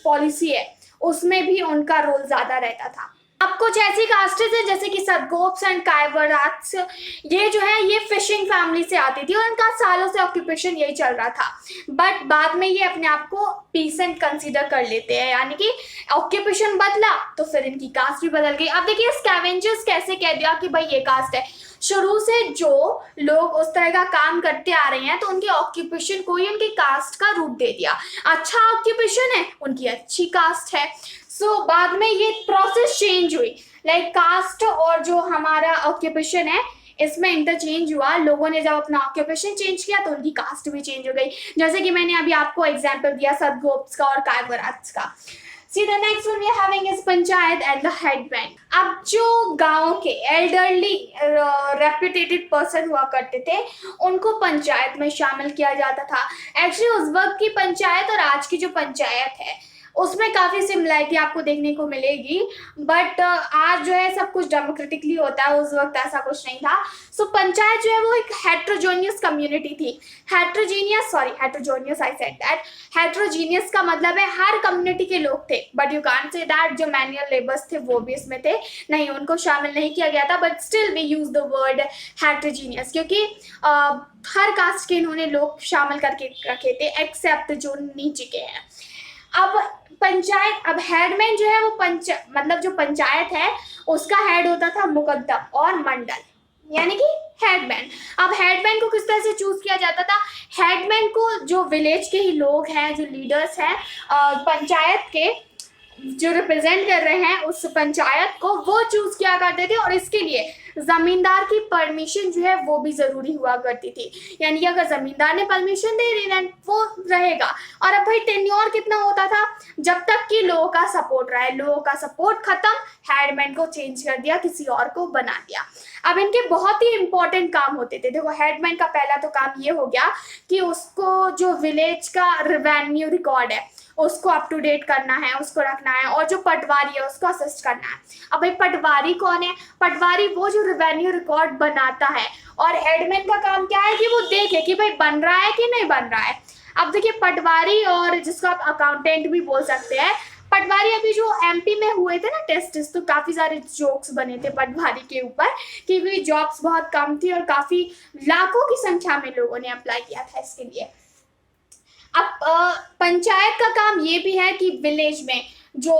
पॉलिसी है उसमें भी उनका रोल ज्यादा रहता था। अब कुछ ऐसी कास्टेज है जैसे कि सदगोप्स एंड कायवरात्स, ये जो है ये फिशिंग फैमिली से आती थी और इनका सालों से ऑक्यूपेशन यही चल रहा था, बट बाद में ये अपने आप को पीसेंट कंसीडर कर लेते हैं यानी कि ऑक्यूपेशन बदला तो फिर इनकी कास्ट भी बदल गई। अब देखिए स्कैवेंजर्स कैसे कह दिया कि भाई ये कास्ट है, शुरू से जो लोग उस तरह का काम करते आ रहे हैं तो उनके ऑक्यूपेशन को ही उनकी कास्ट का रूप दे दिया। अच्छा ऑक्यूपेशन है उनकी अच्छी कास्ट है। सो बाद में ये प्रोसेस चेंज हुई, लाइक कास्ट और जो हमारा ऑक्यूपेशन है इसमें इंटरचेंज हुआ। लोगों ने जब अपना ऑक्यूपेशन चेंज किया तो उनकी कास्ट भी चेंज हो गई, जैसे कि मैंने अभी आपको एग्जांपल दिया सदगोप्स का और कायवरात्स का। See the next one we are having is panchayat and the headman। अब जो गांव के एल्डरली रेप्यूटेटेड पर्सन हुआ करते थे उनको पंचायत में शामिल किया जाता था। एक्चुअली उस वक्त की पंचायत और आज की जो पंचायत है उसमें काफ़ी सिमिलरिटी आपको देखने को मिलेगी, बट आज जो है सब कुछ डेमोक्रेटिकली होता है, उस वक्त ऐसा कुछ नहीं था। सो पंचायत जो है वो एक हेट्रोजेनियस कम्युनिटी थी। Heterogeneous I said that. Heterogeneous का मतलब है हर कम्युनिटी के लोग थे, but you can't say that जो मैनुअल लेबर्स थे वो भी इसमें थे, नहीं उनको शामिल नहीं किया गया था, but still we use the word heterogeneous क्योंकि हर कास्ट के इन्होंने लोग शामिल करके रखे थे एक्सेप्ट जो नीचे के हैं। अब पंचायत, अब हेडमैन जो है वो मतलब जो पंचायत है उसका हेड होता था मुकद्दम और मंडल यानी कि हेडमैन। अब हेडमैन को किस तरह से चूज किया जाता था? हेडमैन को जो विलेज के ही लोग हैं, जो लीडर्स हैं पंचायत के, जो रिप्रेजेंट कर रहे हैं उस पंचायत को, वो चूज किया करते थे और इसके लिए जमींदार की परमिशन जो है वो भी जरूरी हुआ करती थी, यानी कि अगर जमींदार ने परमिशन दे दी देन वो रहेगा। और अब भाई टेन्योर कितना होता था? जब तक कि लोगों का सपोर्ट रहा है, लोगों का सपोर्ट खत्म, हेडमैन को चेंज कर दिया, किसी और को बना दिया। अब इनके बहुत ही इंपॉर्टेंट काम होते थे। देखो हेडमैन का पहला तो काम ये हो गया कि उसको जो विलेज का रेवेन्यू रिकॉर्ड है उसको अप टू डेट करना है, उसको रखना है, और जो पटवारी है उसको असिस्ट करना है। अब भाई पटवारी कौन है? पटवारी वो जो रेवेन्यू रिकॉर्ड बनाता है, और हेडमैन का काम क्या है कि वो देखे कि भाई बन रहा है कि नहीं बन रहा है। अब देखिए पटवारी, और जिसको आप अकाउंटेंट भी बोल सकते हैं, पटवारी अभी जो एमपी में हुए थे ना टेस्ट, तो काफी सारे जोक्स बने थे पटवारी के ऊपर कि भी जॉब्स बहुत कम थी और काफी लाखों की संख्या में लोगों ने अप्लाई किया था इसके लिए। अब पंचायत का काम ये भी है कि विलेज में जो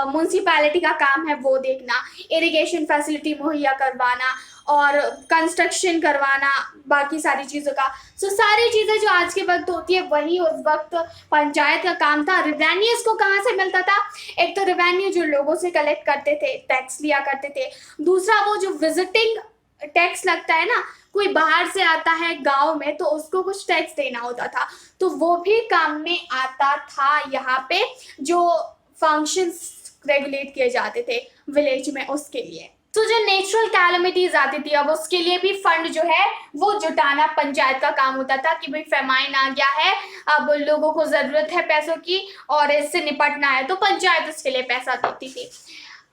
म्यूनसिपैलिटी का काम है वो देखना, इरिगेशन फैसिलिटी मुहैया करवाना और कंस्ट्रक्शन करवाना, बाकी सारी चीज़ों का। सो सारी चीज़ें जो आज के वक्त होती है वही उस वक्त पंचायत का काम था। रेवेन्यू इसको कहाँ से मिलता था? एक तो रेवेन्यू जो लोगों से कलेक्ट करते थे, टैक्स लिया करते थे। दूसरा वो जो विजिटिंग टैक्स लगता है ना, कोई बाहर से आता है गांव में तो उसको कुछ टैक्स देना होता था, तो वो भी काम में आता था। यहाँ पे जो फंक्शंस रेगुलेट किए जाते थे विलेज में उसके लिए। तो जो नेचुरल कैलमिटीज आती थी अब उसके लिए भी फंड जो है वो जुटाना पंचायत का काम होता था कि भाई फेमाइन आ गया है, अब लोगों को जरूरत है पैसों की और इससे निपटना है, तो पंचायत उसके लिए पैसा देती थी।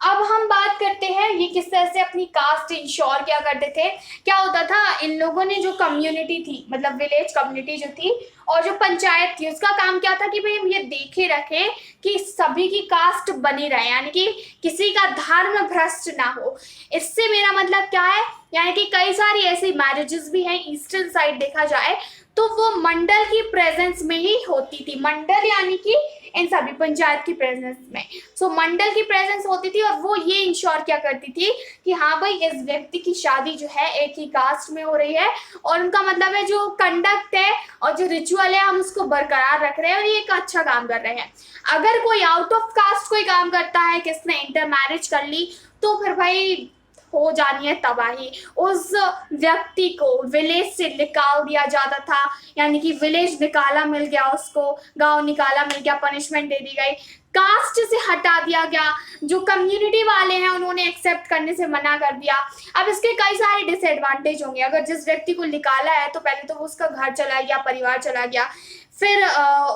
अब हम बात करते हैं ये किस तरह से अपनी कास्ट इंश्योर क्या करते थे। क्या होता था, इन लोगों ने जो कम्युनिटी थी, मतलब विलेज कम्युनिटी जो थी और जो पंचायत थी, उसका काम क्या था कि भाई हम ये देखे रखे कि सभी की कास्ट बनी रहे, यानी कि किसी का धर्म भ्रष्ट ना हो। इससे मेरा मतलब क्या है यानी कि कई सारी ऐसी मैरिजेस भी हैं ईस्टर्न साइड देखा जाए तो वो मंडल की प्रेजेंस में ही होती थी। मंडल यानी कि इन सभी पंचायत की प्रेजेंस में, सो मंडल की प्रेजेंस होती थी और वो ये इंश्योर क्या करती थी कि हाँ भाई इस व्यक्ति की शादी जो है एक ही कास्ट में हो रही है और उनका मतलब है जो कंडक्ट है और जो रिचुअल है हम उसको बरकरार रख रहे हैं और ये एक अच्छा काम कर रहे हैं। अगर कोई आउट ऑफ कास्ट कोई काम करता है, किसने इंटर मैरिज कर ली, तो फिर भाई हो जानी है तबाही। उस व्यक्ति को विलेज से निकाल दिया जाता था, यानी कि विलेज निकाला मिल गया उसको, गांव निकाला मिल गया, पनिशमेंट दे दी गई, कास्ट से हटा दिया गया, जो कम्युनिटी वाले हैं उन्होंने एक्सेप्ट करने से मना कर दिया। अब इसके कई सारे डिसएडवांटेज होंगे। अगर जिस व्यक्ति को निकाला है तो पहले तो उसका घर चला गया, परिवार चला गया, फिर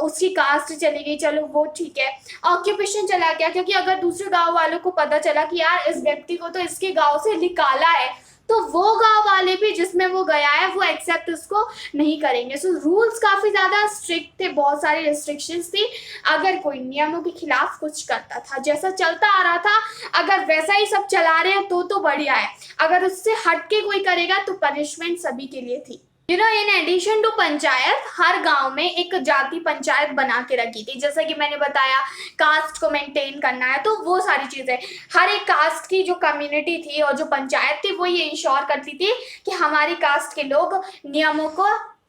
उसकी कास्ट चली गई, चलो वो ठीक है, ऑक्यूपेशन चला गया, क्योंकि अगर दूसरे गांव वालों को पता चला कि यार इस व्यक्ति को तो इसके गांव से निकाला है तो वो गांव वाले भी जिसमें वो गया है वो एक्सेप्ट उसको नहीं करेंगे। सो रूल्स काफी ज्यादा स्ट्रिक्ट थे, बहुत सारी रिस्ट्रिक्शंस थी। अगर कोई नियमों के खिलाफ कुछ करता था, जैसा चलता आ रहा था अगर वैसा ही सब चला रहे हैं तो बढ़िया है, अगर उससे हटके कोई करेगा तो पनिशमेंट सभी के लिए थी। इन एडिशन टू पंचायत हर गांव में एक जाति पंचायत बना के रखी थी। जैसा कि मैंने बताया कास्ट को मेंटेन करना है तो वो सारी चीजें, हर एक कास्ट की जो कम्युनिटी थी और जो पंचायत थी वो ये इंश्योर करती थी कि हमारी कास्ट के लोग नियमों को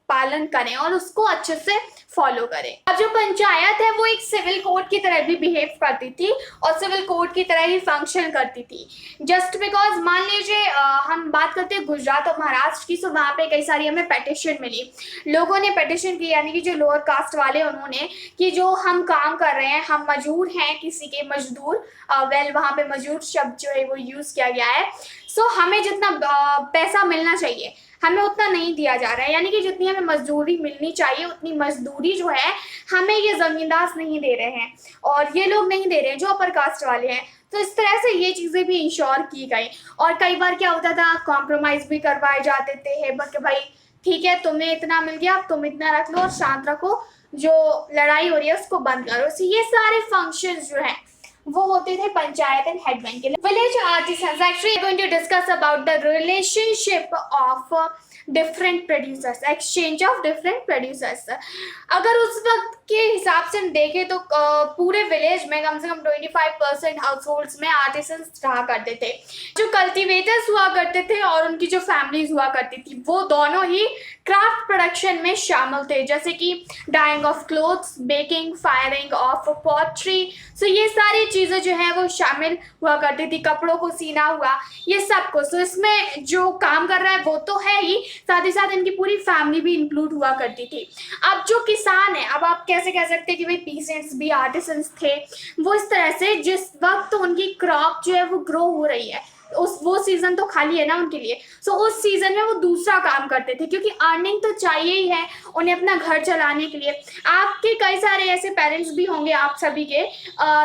पालन करें और उसको अच्छे से फॉलो करें। अब जो पंचायत है वो एक सिविल कोर्ट की तरह भी बिहेव करती थी और सिविल कोर्ट की तरह ही फंक्शन करती थी। जस्ट बिकॉज मान लीजिए हम बात करते हैं गुजरात और महाराष्ट्र की, तो वहाँ पे कई सारी हमें पेटिशन मिली, लोगों ने पेटिशन की, यानी कि जो लोअर कास्ट वाले उन्होंने, कि जो हम काम कर रहे हैं, हम मजदूर हैं, किसी के मजदूर, वहाँ पे मजदूर शब्द जो है वो यूज किया गया है। सो हमें जितना पैसा मिलना चाहिए हमें उतना नहीं दिया जा रहा है, यानी कि जितनी हमें मजदूरी मिलनी चाहिए उतनी मजदूरी जो है हमें ये जमींदार नहीं दे रहे हैं और ये लोग नहीं दे रहे हैं जो अपर कास्ट वाले हैं। तो इस तरह से ये चीज़ें भी इंश्योर की गई और कई बार क्या होता था कॉम्प्रोमाइज़ भी करवाए जाते थे कि भाई ठीक है तुम्हें इतना मिल गया, अब तुम इतना रख लो और शांत रखो, जो लड़ाई हो रही है उसको बंद करो। तो ये सारे फंक्शंस जो हैं वो होते थे पंचायत एंड हेडमैन के लिए। Village artisans, actually going to discuss about the relationship of different producers, exchange of different producers. अगर उस वक्त के हिसाब से हम देखें तो पूरे विलेज में कम से कम 25% हाउस होल्ड्स में आर्टिसंस रहा करते थे। जो कल्टिवेटर्स हुआ करते थे और उनकी जो फैमिलीज हुआ करती थी वो दोनों ही क्राफ्ट प्रोडक्शन में शामिल थे, जैसे कि dyeing of clothes, baking, firing of pottery. So ये सारी चीज़ें जो है वो शामिल हुआ करती थी, कपड़ों को सीना हुआ, ये सब कुछ। तो इसमें जो काम कर रहा है वो तो है ही, साथ ही साथ इनकी पूरी फैमिली भी इंक्लूड हुआ करती थी। अब जो किसान है, अब आप कैसे कह सकते हैं कि भाई पीसेंट्स भी आर्टिसंस थे, वो इस तरह से जिस वक्त उनकी क्रॉप जो है वो ग्रो हो रही है वो सीजन तो खाली है ना उनके लिए, सो उस सीजन में वो दूसरा काम करते थे क्योंकि अर्निंग तो चाहिए ही है उन्हें अपना घर चलाने के लिए। आपके कई सारे ऐसे पेरेंट्स भी होंगे आप सभी के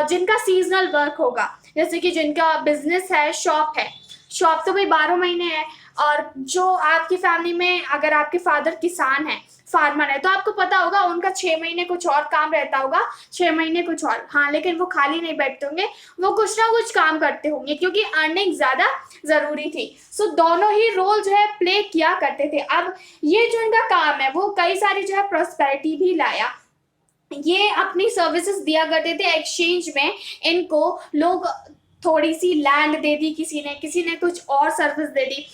जिनका सीजनल वर्क होगा, जैसे कि जिनका बिजनेस है, शॉप है, शॉप तो भाई 12 महीने है। और जो आपकी फैमिली में अगर आपके फादर किसान है, फार्मर है, तो आपको पता होगा उनका 6 महीने कुछ और काम रहता होगा, 6 महीने कुछ और, हाँ, लेकिन वो खाली नहीं बैठते होंगे, वो कुछ ना कुछ काम करते होंगे क्योंकि अर्निंग ज्यादा जरूरी थी। सो दोनों ही रोल जो है प्ले किया करते थे। अब ये जो इनका काम है वो कई सारी जो है प्रॉस्पेरिटी भी लाया, ये अपनी सर्विसेज दिया करते थे, एक्सचेंज में इनको लोग थोड़ी सी लैंड दे दी, किसी ने कुछ और सर्विस दे दी।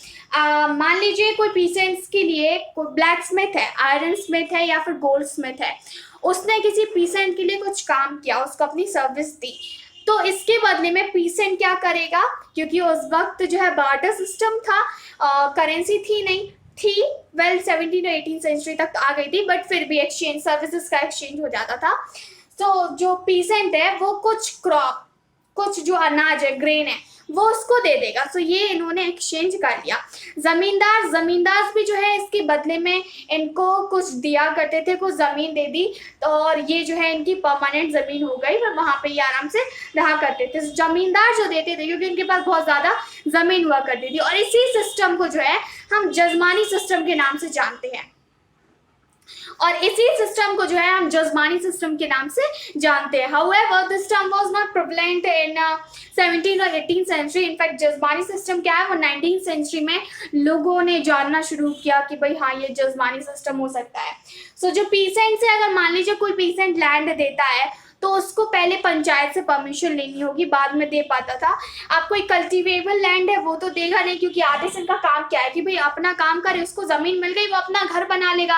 मान लीजिए कोई पीसेंट्स के लिए कोई ब्लैक स्मिथ है, आयरन स्मिथ है या फिर गोल्ड स्मिथ है, उसने किसी पीसेंट के लिए कुछ काम किया, उसको अपनी सर्विस दी, तो इसके बदले में पीसेंट क्या करेगा, क्योंकि उस वक्त जो है बार्टर सिस्टम था, करेंसी थी नहीं थी, 17 और 18 सेंचुरी तक आ गई थी, बट फिर भी एक्सचेंज, सर्विसेज का एक्सचेंज हो जाता था। तो जो पीसेंट है वो कुछ क्रॉप, कुछ जो अनाज है, ग्रेन है, वो उसको दे देगा। सो ये इन्होंने एक्सचेंज कर लिया। जमींदार भी जो है इसके बदले में इनको कुछ दिया करते थे, कुछ जमीन दे दी, और ये जो है इनकी परमानेंट जमीन हो गई, फिर वहां पे ये आराम से रहा करते थे। जमींदार जो देते थे क्योंकि इनके पास बहुत ज्यादा जमीन हुआ करती थी, और इसी सिस्टम को जो है हम जजमानी सिस्टम के नाम से जानते हैं। और इसी सिस्टम को जो है हम जजमानी सिस्टम के नाम से जानते हैं। However this term was not prevalent in 17th और 18th सेंचुरी। इनफैक्ट जजमानी सिस्टम क्या है वो 19th सेंचुरी में लोगों ने जानना शुरू किया कि भाई हाँ ये जजमानी सिस्टम हो सकता है। सो जो पीसेंट है, अगर मान लीजिए कोई पीसेंट लैंड देता है तो उसको पहले पंचायत से परमिशन लेनी होगी, बाद में दे पाता था। आप कोई कल्टीवेबल लैंड है वो तो देगा नहीं, क्योंकि आर्टिसन का काम क्या है कि भाई अपना काम करे, उसको जमीन मिल गई वो अपना घर बना लेगा,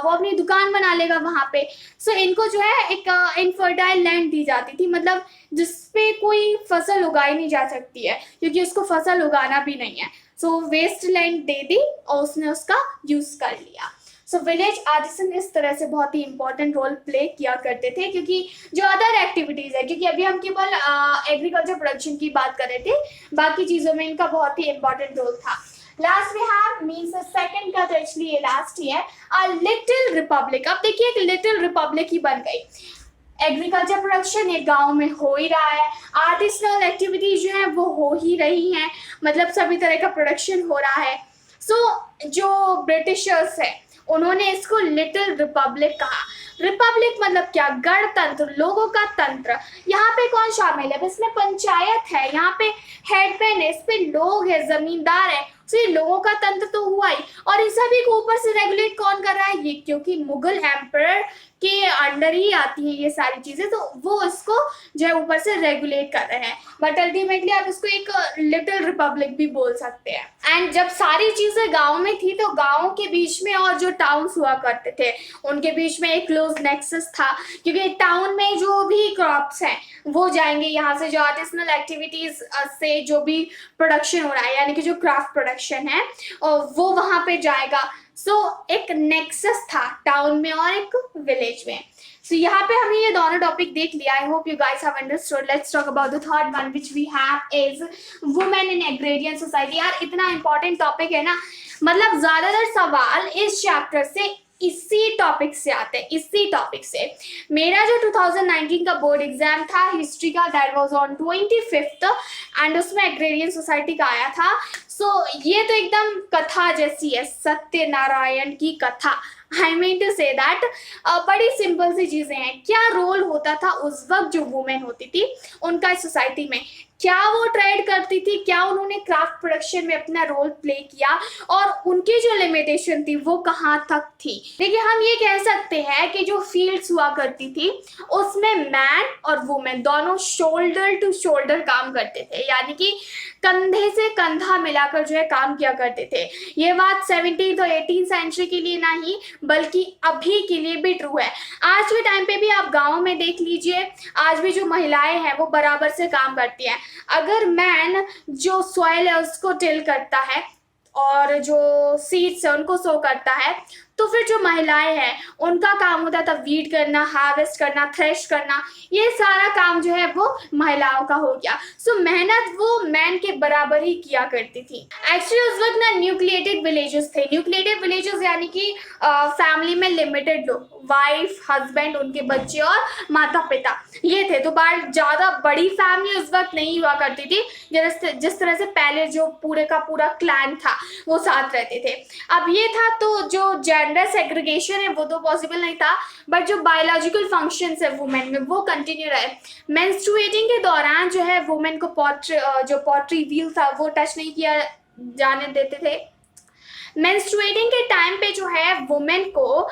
वो अपनी दुकान बना लेगा वहां पे। सो इनको जो है एक इनफर्टाइल लैंड दी जाती थी, मतलब जिसपे कोई फसल उगाई नहीं जा सकती है, क्योंकि उसको फसल उगाना भी नहीं है। सो वेस्ट लैंड दे दी और उसने उसका यूज कर लिया। सो विलेज आर्टिसन इस तरह से बहुत ही इंपॉर्टेंट रोल प्ले किया करते थे, क्योंकि जो अदर एक्टिविटीज है, क्योंकि अभी हम केवल एग्रीकल्चर प्रोडक्शन की बात कर रहे थे, बाकी चीजों में इनका बहुत ही इंपॉर्टेंट रोल था। Last we have means second का, तो एक्चुअली ये लास्ट ही है, अ लिटिल रिपब्लिक। अब देखिए एक लिटिल रिपब्लिक ही बन गई। एग्रीकल्चर प्रोडक्शन एक गांव में हो ही रहा है, आर्टिसनल एक्टिविटीज जो है वो हो ही रही हैं, मतलब सभी तरह का प्रोडक्शन हो रहा है। सो जो ब्रिटिशर्स है उन्होंने इसको लिटिल रिपब्लिक कहा। रिपब्लिक मतलब क्या? गणतंत्र, लोगों का तंत्र। यहाँ पे कौन शामिल है? इसमें पंचायत है, यहाँ पे हेडमैन है, इस पे लोग है, जमींदार है। तो ये लोगों का तंत्र तो हुआ ही, और इस सभी को ऊपर से रेगुलेट कौन कर रहा है? ये, क्योंकि मुगल एम्परर के अंडर ही आती है ये सारी चीजें, तो वो इसको जो है ऊपर से रेगुलेट कर रहे हैं। बट अल्टीमेटली आप इसको एक लिटिल रिपब्लिक भी बोल सकते हैं। एंड जब सारी चीजें गांव में थी तो गांव के बीच में और जो टाउन्स हुआ करते थे उनके बीच में एक क्लोज नेक्सस था, क्योंकि टाउन में जो भी क्रॉप्स हैं वो जाएंगे यहाँ से, जो आर्टिसनल एक्टिविटीज से जो भी प्रोडक्शन हो रहा है, यानी कि जो क्राफ्ट प्रोडक्शन है वो वहां पे जाएगा। सो एक नेक्सस था टाउन में और एक विलेज में। सो यहाँ पे हमने ये दोनों टॉपिक देख लिया। I hope you guys have understood. Let's talk about the third one which we have is women in agrarian society. यार इतना इंपॉर्टेंट टॉपिक है ना, मतलब ज्यादातर सवाल इस चैप्टर से इसी टॉपिक से आते हैं, इसी टॉपिक से। मेरा जो 2019 का बोर्ड एग्जाम था हिस्ट्री का, that was on 25th, and उसमें एग्रेरियन सोसाइटी का आया था। सो ये तो एकदम कथा जैसी है, सत्यनारायण की कथा। I mean to say that बड़ी सिंपल सी चीजें हैं। क्या रोल होता था उस वक्त जो वुमेन होती थी उनका इस सोसाइटी में, क्या वो ट्रेड करती थी, क्या उन्होंने क्राफ्ट प्रोडक्शन में अपना रोल प्ले किया, और उनकी जो लिमिटेशन थी वो कहाँ तक थी। देखिए हम ये कह सकते हैं कि जो फील्ड्स हुआ करती थी उसमें मैन और वुमेन दोनों शोल्डर टू शोल्डर काम करते थे, यानी कि कंधे से कंधा मिलाकर जो है काम किया करते थे। ये बात 17th और 18th सेंचुरी के लिए नहीं बल्कि अभी के लिए भी ट्रू है। आज के टाइम पे भी आप गाँव में देख लीजिए, आज भी जो महिलाएं हैं वो बराबर से काम करती हैं। अगर मैन जो सॉइल है उसको टिल करता है और जो सीड्स है उनको सो करता है, तो फिर जो महिलाएं हैं उनका काम होता था वीड करना, हार्वेस्ट करना, थ्रेश करना। ये सारा काम जो है वो महिलाओं का हो गया। सो मेहनत वो मैन के बराबर ही किया करती थी। एक्चुअली उस वक्त ना न्यूक्लिएटेड विलेजेस थे। न्यूक्लिएटेड विलेजेस यानी कि फैमिली में लिमिटेड लोग, वाइफ, हस्बैंड, उनके बच्चे और माता पिता, ये थे। तो ज्यादा बड़ी फैमिली उस वक्त नहीं हुआ करती थी, जिस तरह से पहले जो पूरे का पूरा क्लैन था वो साथ रहते थे। अब ये था तो जो जेंडर सेग्रीगेशन है वो तो पॉसिबल नहीं था, बट जो बायोलॉजिकल फंक्शंस है वुमेन में वो कंटिन्यू रहे। मेंस्ट्रुएटिंग के दौरान जो है वुमेन को पोट्री व्हील था वो टच नहीं किया जाने देते थे। मेंस्ट्रुएटिंग के टाइम पे जो है वुमेन को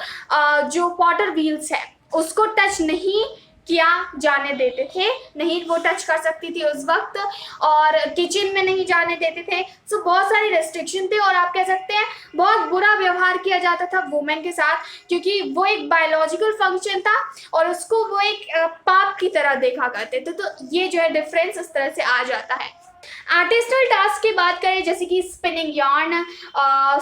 जो पॉटर व्हील्स है उसको टच नहीं किया जाने देते थे, नहीं वो टच कर सकती थी उस वक्त, और किचन में नहीं जाने देते थे। सो बहुत सारी रेस्ट्रिक्शन थे, और आप कह सकते हैं बहुत बुरा व्यवहार किया जाता था वुमेन के साथ, क्योंकि वो एक बायोलॉजिकल फंक्शन था और उसको वो एक पाप की तरह देखा करते थे। तो ये जो है डिफरेंस इस तरह से आ जाता है। आर्टिस्टल टास्क की बात करें जैसे कि स्पिनिंग यार्न,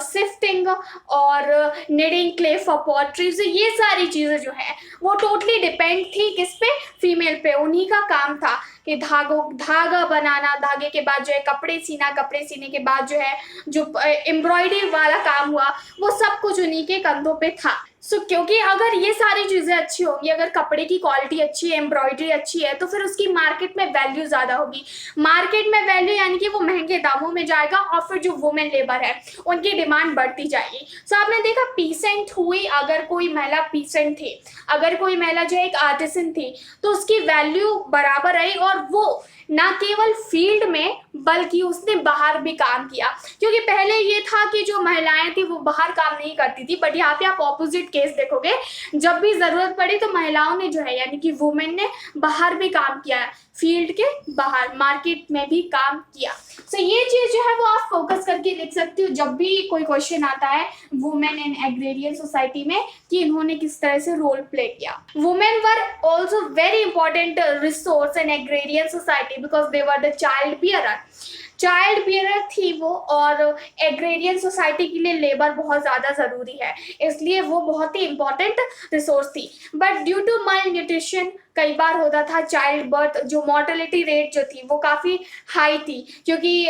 सिफ्टिंग और निडिंग क्ले फॉर पॉटरी, ये सारी चीज़ें जो है वो टोटली डिपेंड थी किस पे? फीमेल पे। उन्हीं का काम था कि धागा बनाना, धागे के बाद जो है कपड़े सीना, कपड़े सीने के बाद जो है जो एम्ब्रॉयडरी वाला काम हुआ वो सब कुछ उन्हीं के कंधों पे था। क्योंकि अगर ये सारी चीजें अच्छी होंगी, अगर कपड़े की क्वालिटी अच्छी है, एम्ब्रॉयडरी अच्छी है, तो फिर उसकी मार्केट में वैल्यू ज्यादा होगी। मार्केट में वैल्यू यानी कि वो महंगे दामों में जाएगा और फिर जो वुमेन लेबर है उनकी डिमांड बढ़ती जाएगी। आपने देखा पीसेंट हुई, अगर कोई महिला पीसेंट थी, अगर कोई महिला जो एक आर्टिसन थी, तो उसकी वैल्यू बराबर रही और वो ना केवल फील्ड में बल्कि उसने बाहर भी काम किया। क्योंकि पहले ये था कि जो महिलाएं थी वो बाहर काम नहीं करती थी, बट यहाँ पे आप ऑपोजिट केस देखोगे, जब भी जरूरत पड़ी तो महिलाओं ने जो है यानी कि वुमेन ने बाहर भी काम किया, फील्ड के बाहर मार्केट में भी काम किया। ये चीज जो है वो आप फोकस करके लिख सकती हो जब भी कोई क्वेश्चन आता है वुमेन इन एग्रेरियन सोसाइटी में कि इन्होंने किस तरह से रोल प्ले किया। Women were also very important resource in agrarian society because they were the child bearer थी वो, और एग्रेरियन सोसाइटी के लिए लेबर बहुत ज़्यादा ज़रूरी है, इसलिए वो बहुत ही इंपॉर्टेंट रिसोर्स थी। But due to malnutrition कई बार होता था चाइल्ड बर्थ, जो मॉर्टेलिटी रेट जो थी वो काफ़ी हाई थी, क्योंकि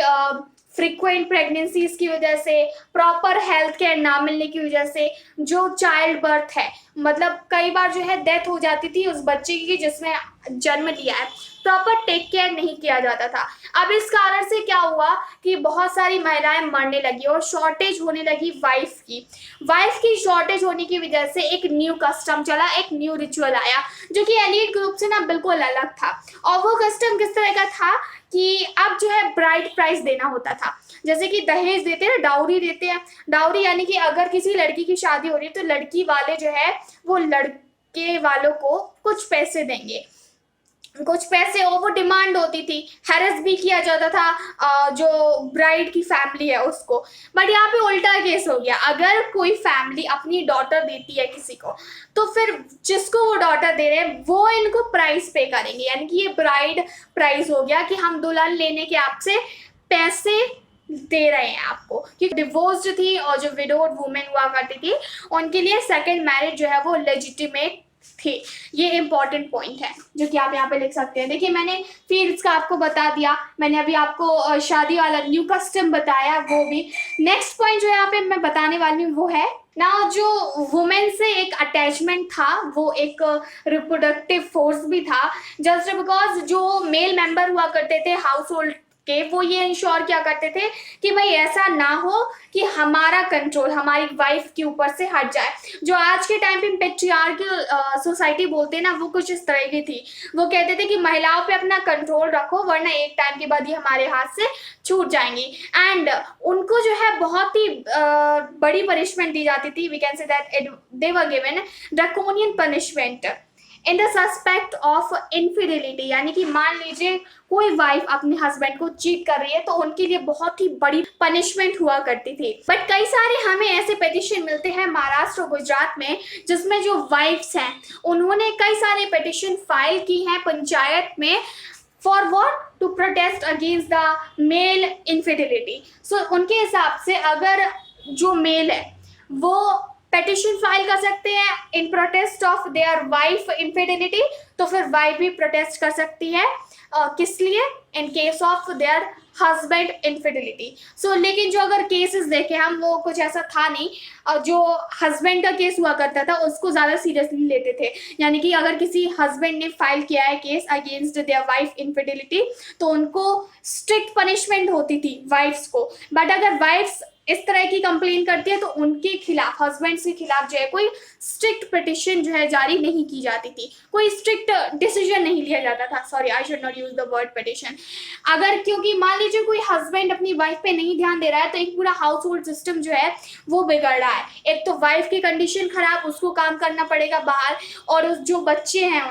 फ्रीक्वेंट प्रेगनेंसीज की वजह से, प्रॉपर हेल्थ केयर ना मिलने की वजह से जो चाइल्ड बर्थ है, मतलब कई बार जो है डेथ हो जाती थी उस बच्चे की जिसमें जन्म लिया है, प्रॉपर टेक केयर नहीं किया जाता था। अब इस कारण से क्या हुआ कि बहुत सारी महिलाएं मरने लगी और शॉर्टेज होने लगी वाइफ की शॉर्टेज होने की वजह से एक न्यू कस्टम चला, एक न्यू रिचुअल आया जो कि एलीट ग्रुप से ना बिल्कुल अलग था। और वो कस्टम किस तरह का था कि अब जो है ब्राइड प्राइस देना होता था, जैसे कि दहेज देते हैं, डाउरी देते हैं। डाउरी यानी कि अगर किसी लड़की की शादी हो रही है तो लड़की वाले जो है वो लड़के वालों को कुछ पैसे देंगे, कुछ पैसे, और वो डिमांड होती थी, हैरेस भी किया जाता था जो ब्राइड की फैमिली है उसको। बट यहाँ पे उल्टा केस हो गया, अगर कोई फैमिली अपनी डॉटर देती है किसी को तो फिर जिसको वो डॉटर दे रहे हैं वो इनको प्राइस पे करेंगे, यानी कि ये ब्राइड प्राइस हो गया कि हम दुल्हन लेने के आपसे पैसे दे रहे हैं आपको। क्योंकि डिवोर्स्ड थी और जो विडोड वुमेन हुआ करती थी उनके लिए सेकेंड मैरिज जो है वो लेजिटिमेट थी। ये इंपॉर्टेंट पॉइंट है जो कि आप यहाँ पे लिख सकते हैं। देखिए मैंने फील्ड्स का आपको बता दिया, मैंने अभी आपको शादी वाला न्यू कस्टम बताया वो भी। नेक्स्ट पॉइंट जो यहाँ पे मैं बताने वाली हूँ वो है ना, जो वुमेन से एक अटैचमेंट था वो एक रिप्रोडक्टिव फोर्स भी था, जस्ट बिकॉज जो मेल मेंबर हुआ करते थे हाउस होल्ड के वो ये इंश्योर क्या करते थे कि भाई ऐसा ना हो कि हमारा कंट्रोल हमारी वाइफ के ऊपर से हट जाए। जो आज के टाइम पे पेट्रियार्कल सोसाइटी बोलते हैं ना, वो कुछ इस तरह की थी। वो कहते थे कि महिलाओं पे अपना कंट्रोल रखो वरना एक टाइम के बाद ये हमारे हाथ से छूट जाएंगी। एंड उनको जो है बहुत ही बड़ी पनिशमेंट दी जाती थी। We can say that they were given draconian punishment in the suspect of infidelity, यानी कि मान लीजिए कोई वाइफ अपने हस्बैंड को चीट कर रही है तो उनके लिए बहुत ही बड़ी पनिशमेंट हुआ करती थी। बट कई सारे हमें ऐसे पिटिशन मिलते हैं महाराष्ट्र और गुजरात में जिसमें जो वाइफ्स हैं उन्होंने कई सारे पिटिशन फाइल की हैं पंचायत में for what, to protest against the male infidelity. So उनके हिसाब से अगर जो मेल है वो पेटिशन फाइल कर सकते हैं इन protest of their wife infidelity, तो फिर वाइफ भी प्रोटेस्ट कर सकती है किस लिए, in case of their husband infidelity. So लेकिन जो अगर केसेस देखें हम वो कुछ ऐसा था नहीं, जो हस्बैंड का केस हुआ करता था उसको ज़्यादा सीरियसली लेते थे। यानी कि अगर किसी हस्बैंड ने फाइल किया है case against their wife infidelity तो उनको स्ट्रिक्ट पनिशमेंट होती थी वाइफ्स को। बट अगर वाइफ्स इस तरह की कंप्लेन करती है तो उनके खिलाफ, हस्बैंड के खिलाफ जो है कोई स्ट्रिक्ट पिटिशन जो है जारी नहीं की जाती थी, कोई स्ट्रिक्ट डिसीजन नहीं लिया जाता था। Sorry, I should not use the word petition. अगर क्योंकि मान लीजिए कोई हस्बैंड अपनी वाइफ पे नहीं ध्यान दे रहा है तो एक पूरा हाउस होल्ड सिस्टम जो है वो बिगड़ रहा है। एक तो वाइफ की कंडीशन खराब, उसको काम करना पड़ेगा बाहर, और जो बच्चे हैं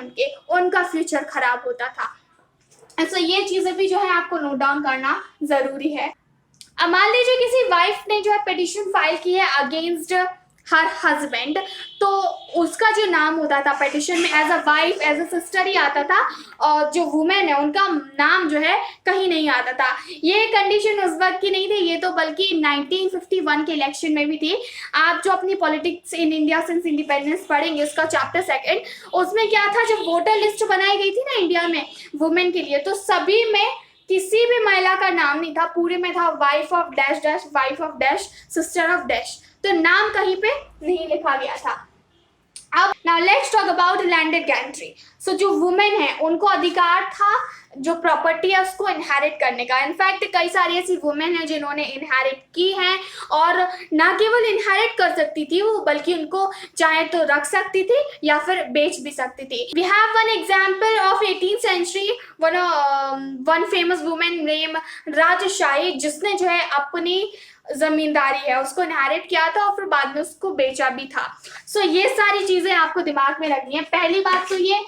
उनका फ्यूचर खराब होता था। ऐसा ये चीज़ें भी जो है आपको नोट डाउन करना ज़रूरी है। अब मान लीजिए किसी वाइफ ने जो है पिटिशन फाइल की है अगेंस्ट हर हस्बैंड, तो उसका जो नाम होता था पिटिशन में as a wife, as a sister ही आता था, और जो वुमेन है उनका नाम जो है कहीं नहीं आता था। ये कंडीशन उस वक्त की नहीं थी, ये तो बल्कि 1951 के इलेक्शन में भी थी। आप जो अपनी politics in India since independence पढ़ेंगे उसका चैप्टर 2, उसमें क्या था, जब वोटर लिस्ट बनाई गई थी ना इंडिया में वुमेन के लिए, तो सभी में किसी भी महिला का नाम नहीं था, पूरे में था wife of dash dash, wife of dash, sister of dash, तो नाम कहीं पे नहीं लिखा गया था। अब now let's talk about landed gentry. So जो वुमेन है उनको अधिकार था जो प्रॉपर्टी है उसको इनहेरिट करने का। इनफैक्ट कई सारी ऐसी वुमेन है जिन्होंने इनहेरिट की है, और ना केवल इनहेरिट कर सकती थी वो, बल्कि उनको चाहे तो रख सकती थी या फिर बेच भी सकती थी। We have one example of 18th century, one famous women name Rajshahi, जिसने जो है अपनी जमींदारी है उसको इनहेरिट किया था और फिर बाद में उसको बेचा भी था। सो ये सारी चीजें आपको दिमाग में रखनी है। पहली बात तो ये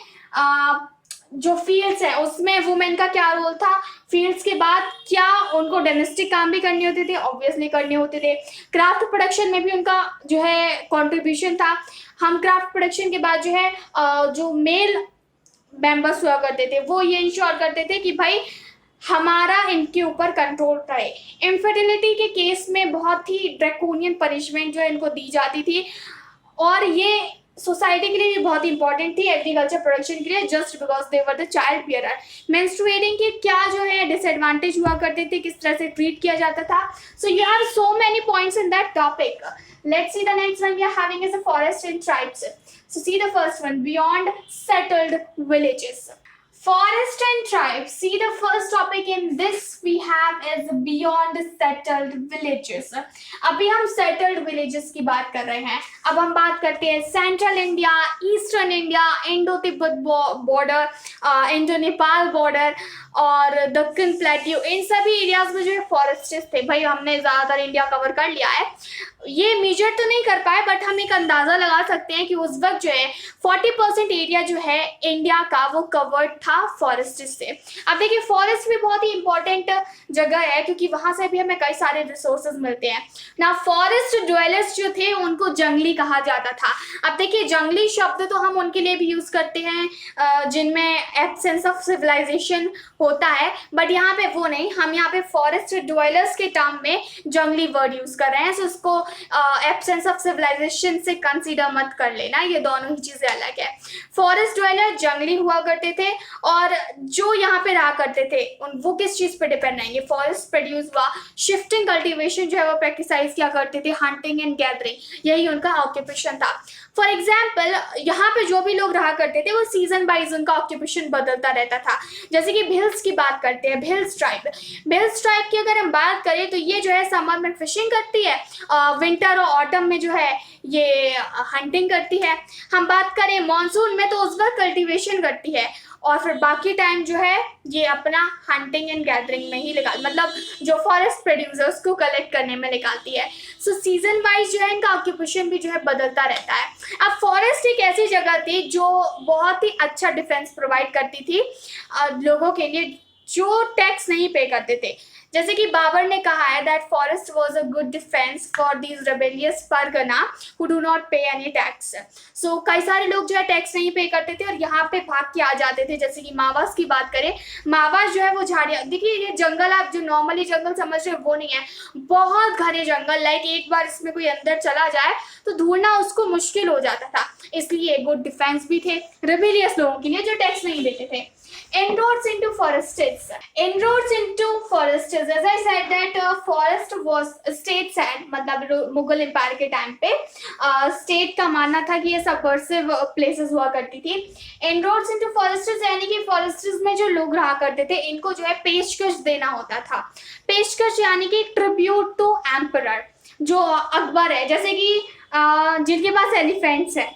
जो फील्ड्स है उसमें वुमेन का क्या रोल था, फील्ड्स के बाद क्या उनको डोमेस्टिक काम भी करने होते थे, ऑब्वियसली करने होते थे। क्राफ्ट प्रोडक्शन में भी उनका जो है कंट्रीब्यूशन था। हम क्राफ्ट प्रोडक्शन के बाद जो है जो मेल मेंबर्स हुआ करते थे वो ये इंश्योर करते थे कि भाई हमारा इनके ऊपर कंट्रोल रहे। इनफर्टिलिटी के केस में बहुत ही ड्रैकोनियन पनिशमेंट जो है इनको दी जाती थी, और ये सोसाइटी के लिए भी बहुत इंपॉर्टेंट थी एग्रीकल्चर प्रोडक्शन के लिए, just because they were the child bearer. Menstruating के क्या जो है डिसएडवांटेज हुआ करते थे, किस तरह से ट्रीट किया जाता था। So you have so many points in that topic. Let's see the next one we are having is the forest and tribes. So see the first one, beyond settled villages. Forest and tribes. See the first topic in this we have is beyond settled villages. अभी हम settled villages की बात कर रहे हैं। अब हम बात करते हैं central India, eastern India, Indo Tibet border, Indo Nepal border और दक्कन प्लेट्यू, इन सभी एरियाज में जो है फॉरेस्ट्स थे। भाई हमने ज़्यादातर इंडिया कवर कर लिया है, ये मेजर तो नहीं कर पाए बट हम एक अंदाज़ा लगा सकते हैं कि उस वक्त जो है 40% एरिया जो है इंडिया का वो कवर्ड था फॉरेस्ट से। अब देखिए फॉरेस्ट भी बहुत ही इंपॉर्टेंट जगह है क्योंकि वहां से भी हमें कई सारे रिसोर्सेज मिलते हैं ना। फॉरेस्ट ड्वेलर्स जो थे उनको जंगली कहा जाता था। अब देखिए जंगली शब्द तो हम उनके लिए भी यूज करते हैं जिनमें एब्सेंस ऑफ सिविलाइजेशन होता है, बट यहाँ पे वो नहीं, हम यहाँ पे फॉरेस्ट ड्वेलर्स के टर्म में जंगली वर्ड यूज कर रहे हैं। सो उसको एब्सेंस ऑफ सिविलाइजेशन से कंसीडर मत कर लेना, ये दोनों ही चीजें अलग है। फॉरेस्ट ड्वेलर जंगली हुआ करते थे और जो यहाँ पे रहा करते थे वो किस चीज पे डिपेंड रहेंगे, फॉरेस्ट प्रोड्यूस हुआ, शिफ्टिंग कल्टीवेशन जो है वो प्रैक्टिसाइज किया करते थे, हंटिंग एंड गैदरिंग, यही उनका ऑक्यूपेशन था। फॉर एग्जाम्पल यहाँ पे जो भी लोग रहा करते थे वो सीजन वाइज उनका ऑक्यूपेशन बदलता रहता था। जैसे कि भिल्स की बात करते हैं, भिल्स ट्राइब, भिल्स ट्राइब की अगर हम बात करें तो ये जो है समर में फिशिंग करती है, विंटर और ऑटम में जो है ये हंटिंग करती है। हम बात करें मॉनसून में तो उस वक्त कल्टीवेशन करती है और फिर बाकी टाइम जो है ये अपना हंटिंग एंड गैदरिंग में ही मतलब जो फॉरेस्ट प्रोड्यूसर्स को कलेक्ट करने में निकालती है। सो सीजन वाइज जो है इनका ऑक्यूपेशन भी जो है बदलता रहता है। अब फॉरेस्ट एक ऐसी जगह थी जो बहुत ही अच्छा डिफेंस प्रोवाइड करती थी लोगों के लिए जो टैक्स नहीं पे करते थे। जैसे कि बाबर ने कहा है that forest was a good defence for these rebellious Pargana who do not पे एनी टैक्स। सो कई सारे लोग जो है टैक्स नहीं पे करते थे और यहाँ पे भाग के आ जाते थे। जैसे कि मावास की बात करें, मावास जो है वो झाड़ियाँ, देखिए ये जंगल आप जो नॉर्मली जंगल समझ रहे हो वो नहीं है, बहुत घने जंगल, लाइक एक बार इसमें कोई अंदर चला जाए तो ढूंढना उसको मुश्किल हो जाता था, इसलिए गुड डिफेंस भी थे रेबेलियस लोगों के लिए जो टैक्स नहीं देते थे। Inroads into forests. Inroads into forests. As I said that forest was states had, मतलब मुगल एम्पायर के टाइम पे स्टेट का मानना था कि ये सबवर्सिव प्लेसेस हुआ करती थी। Inroads into forests यानी कि फॉरेस्ट्स में जो लोग रहा करते थे इनको जो है पेशकश देना होता था। पेशकश यानी कि ट्रिब्यूट टू एम्परर, जो अकबर है, जैसे कि जिनके पास एलिफेंट्स है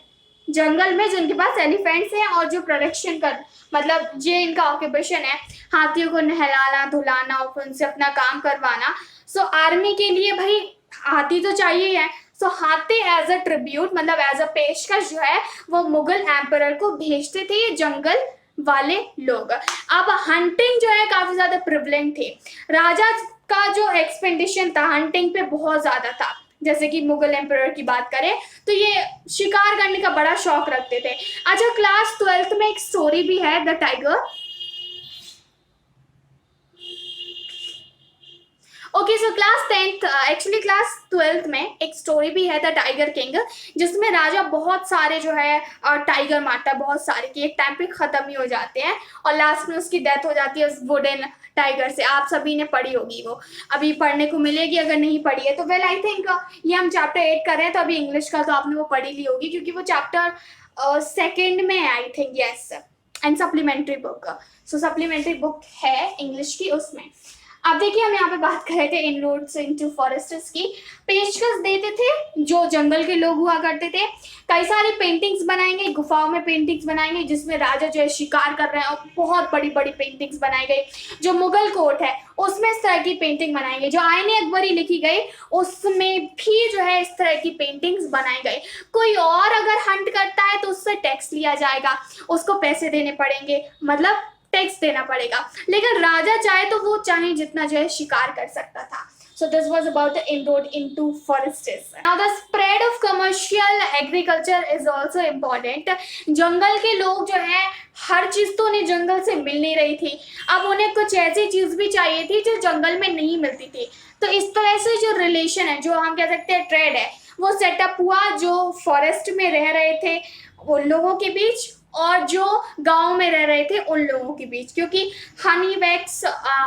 जंगल में, जिनके पास एलिफेंट्स हैं और जो प्रोडक्शन कर मतलब ये इनका ऑक्यूपेशन है हाथियों को नहलाना धुलाना और फिर उनसे अपना काम करवाना। सो आर्मी के लिए भाई हाथी तो चाहिए है, सो हाथी एज अ ट्रिब्यूट मतलब एज अ पेशकश जो है वो मुगल एम्परर को भेजते थे ये जंगल वाले लोग। अब हंटिंग जो है काफी ज्यादा प्रिवलेंट थी, राजा का जो एक्सपेंडिशन था हंटिंग पे बहुत ज्यादा था। जैसे कि मुगल एम्परर की बात करें तो ये शिकार करने का बड़ा शौक रखते थे। अच्छा क्लास 12th में एक स्टोरी भी है the tiger. Okay, so class 10th, actually class 12th में एक स्टोरी भी है द टाइगर किंग, जिसमें राजा बहुत सारे जो है टाइगर मारता है, बहुत सारे कि एक टाइम पे खत्म ही हो जाते हैं और लास्ट में उसकी डेथ हो जाती है उस वुडन टाइगर से। आप सभी ने पढ़ी होगी, वो अभी पढ़ने को मिलेगी, अगर नहीं पढ़ी है तो वेल आई थिंक ये हम चैप्टर 8 कर रहे हैं तो अभी इंग्लिश का तो आपने वो पढ़ी ली होगी, क्योंकि वो चैप्टर सेकेंड में है I think, yes, and supplementary book, so supplementary book है इंग्लिश की उसमें। अब देखिए, हम यहाँ पे बात कर रहे थे इनरोड्स इनटू फॉरेस्टर्स की। पेशकश देते थे जो जंगल के लोग हुआ करते थे, कई सारी पेंटिंग्स बनाएंगे, गुफाओं में पेंटिंग्स बनाएंगे जिसमें राजा जो है शिकार कर रहे हैं, और बहुत बड़ी बड़ी पेंटिंग्स बनाई गई। जो मुगल कोर्ट है उसमें इस तरह की पेंटिंग बनाई गई, जो आईने अकबरी लिखी गई उसमें भी जो है इस तरह की पेंटिंग्स बनाई गई। कोई और अगर हंट करता है तो उससे टैक्स लिया जाएगा, उसको पैसे देने पड़ेंगे, मतलब टैक्स देना पड़ेगा। लेकिन राजा चाहे तो वो चाहे जितना जो है शिकार कर सकता था। So this was about the inroad into forests. Now the spread of commercial agriculture is also important. जंगल के लोग जो है हर चीज तो उन्हें जंगल से मिल नहीं रही थी, अब उन्हें कुछ ऐसी चीज भी चाहिए थी जो जंगल में नहीं मिलती थी। तो इस तरह से जो रिलेशन है, जो हम कह सकते हैं ट्रेड है, वो सेटअप हुआ जो फॉरेस्ट में रह रहे थे उन लोगों के बीच और जो गांव में रह रहे थे उन लोगों के बीच, क्योंकि हनी वैक्स,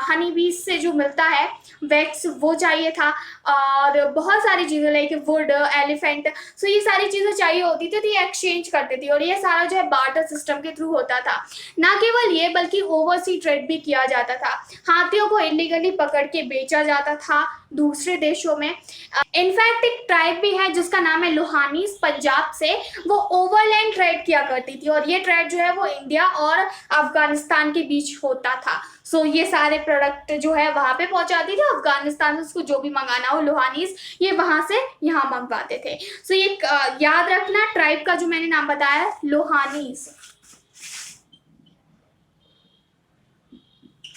हनी बीज से जो मिलता है वैक्स, वो चाहिए था, और बहुत सारी चीज़ें लाइक वुड, एलिफेंट, सो ये सारी चीज़ें चाहिए होती थी, तो ये एक्सचेंज करते थे, और ये सारा जो है बार्टर सिस्टम के थ्रू होता था। ना केवल ये बल्कि ओवरसी ट्रेड भी किया जाता था, हाथियों को इलीगली पकड़ के बेचा जाता था दूसरे देशों में। इनफैक्ट एक ट्राइब भी है जिसका नाम है लोहानीज, पंजाब से, वो ओवरलैंड ट्रेड किया करती थी, और ये ट्रेड जो है वो इंडिया और अफगानिस्तान के बीच होता था। सो ये सारे प्रोडक्ट जो है वहां पे पहुंचाती थी, अफगानिस्तान से उसको जो भी मंगाना हो लोहानीज, ये वहां से यहाँ मंगवाते थे। सो ये याद रखना, ट्राइब का जो मैंने नाम बताया लोहानीज।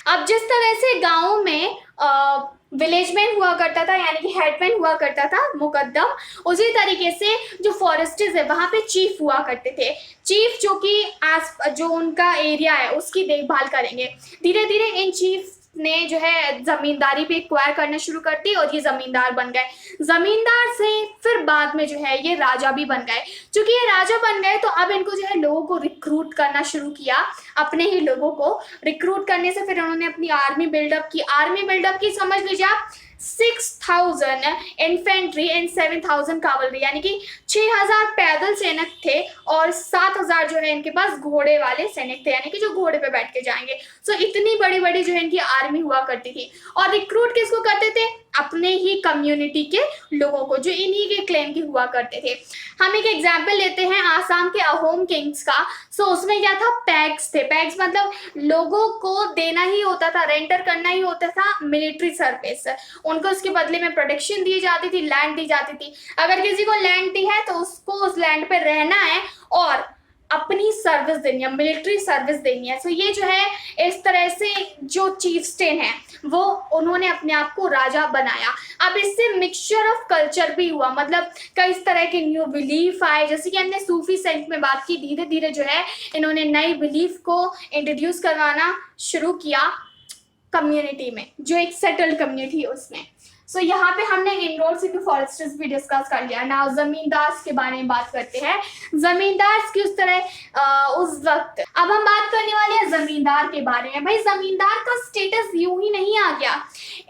अब जिस तरह से गांव में विलेजमैन हुआ करता था, यानी कि हेडमैन हुआ करता था, मुकद्दम, उसी तरीके से जो फॉरेस्टर्स है वहां पे चीफ हुआ करते थे। चीफ जो कि जो उनका एरिया है उसकी देखभाल करेंगे। धीरे धीरे इन चीफ ने जो है जमींदारी भी एक्वायर करना शुरू कर दी और ये जमींदार बन गए। जमींदार से फिर बाद में जो है ये राजा भी बन गए। चूंकि ये राजा बन गए तो अब इनको जो है लोगों को रिक्रूट करना शुरू किया, अपने ही लोगों को रिक्रूट करने से फिर उन्होंने अपनी आर्मी बिल्डअप की। आर्मी बिल्डअप की समझ लीजिए आप 6000 इन्फेंट्री एंड 7000 कावलरी, यानी कि 6000 पैदल सैनिक थे और 7000 जो है इनके पास घोड़े वाले सैनिक थे, यानी कि जो घोड़े पे बैठ के जाएंगे। सो इतनी बड़ी बड़ी जो है इनकी आर्मी हुआ करती थी। और रिक्रूट किसको करते थे? अपने ही कम्युनिटी के लोगों को, जो इन्हीं के क्लेम की हुआ करते थे। हम एक एग्जाम्पल लेते हैं आसाम के अहोम किंग्स का। सो उसमें क्या था? पैक्स थे। पैक्स मतलब लोगों को देना ही होता था, रेंटर करना ही होता था मिलिट्री सर्विस। उनको उसके बदले में प्रोटेक्शन दी जाती थी, लैंड दी जाती थी। अगर किसी को लैंड दी है तो उसको उस लैंड पे रहना है और अपनी सर्विस देनी है, मिलिट्री सर्विस देनी है। सो ये जो है इस तरह से जो चीफस्टेन है वो उन्होंने अपने आप को राजा बनाया। अब इससे मिक्सचर ऑफ कल्चर भी हुआ, मतलब कई तरह के न्यू बिलीफ आए, जैसे कि हमने सूफी सेंट में बात की। धीरे धीरे जो है इन्होंने नई बिलीफ को इंट्रोड्यूस करवाना शुरू किया कम्युनिटी में, जो एक सेटल्ड कम्युनिटी है उसमें। सो यहाँ पे हमने इनरोड्स इनटू फॉरेस्टर्स भी डिस्कस कर लिया। नाउ जमींदार के बारे में बात करते हैं। जमींदार की उस तरह उस वक्त, अब हम बात करने वाले हैं जमींदार के बारे में। भाई जमींदार का स्टेटस यूं ही नहीं आ गया,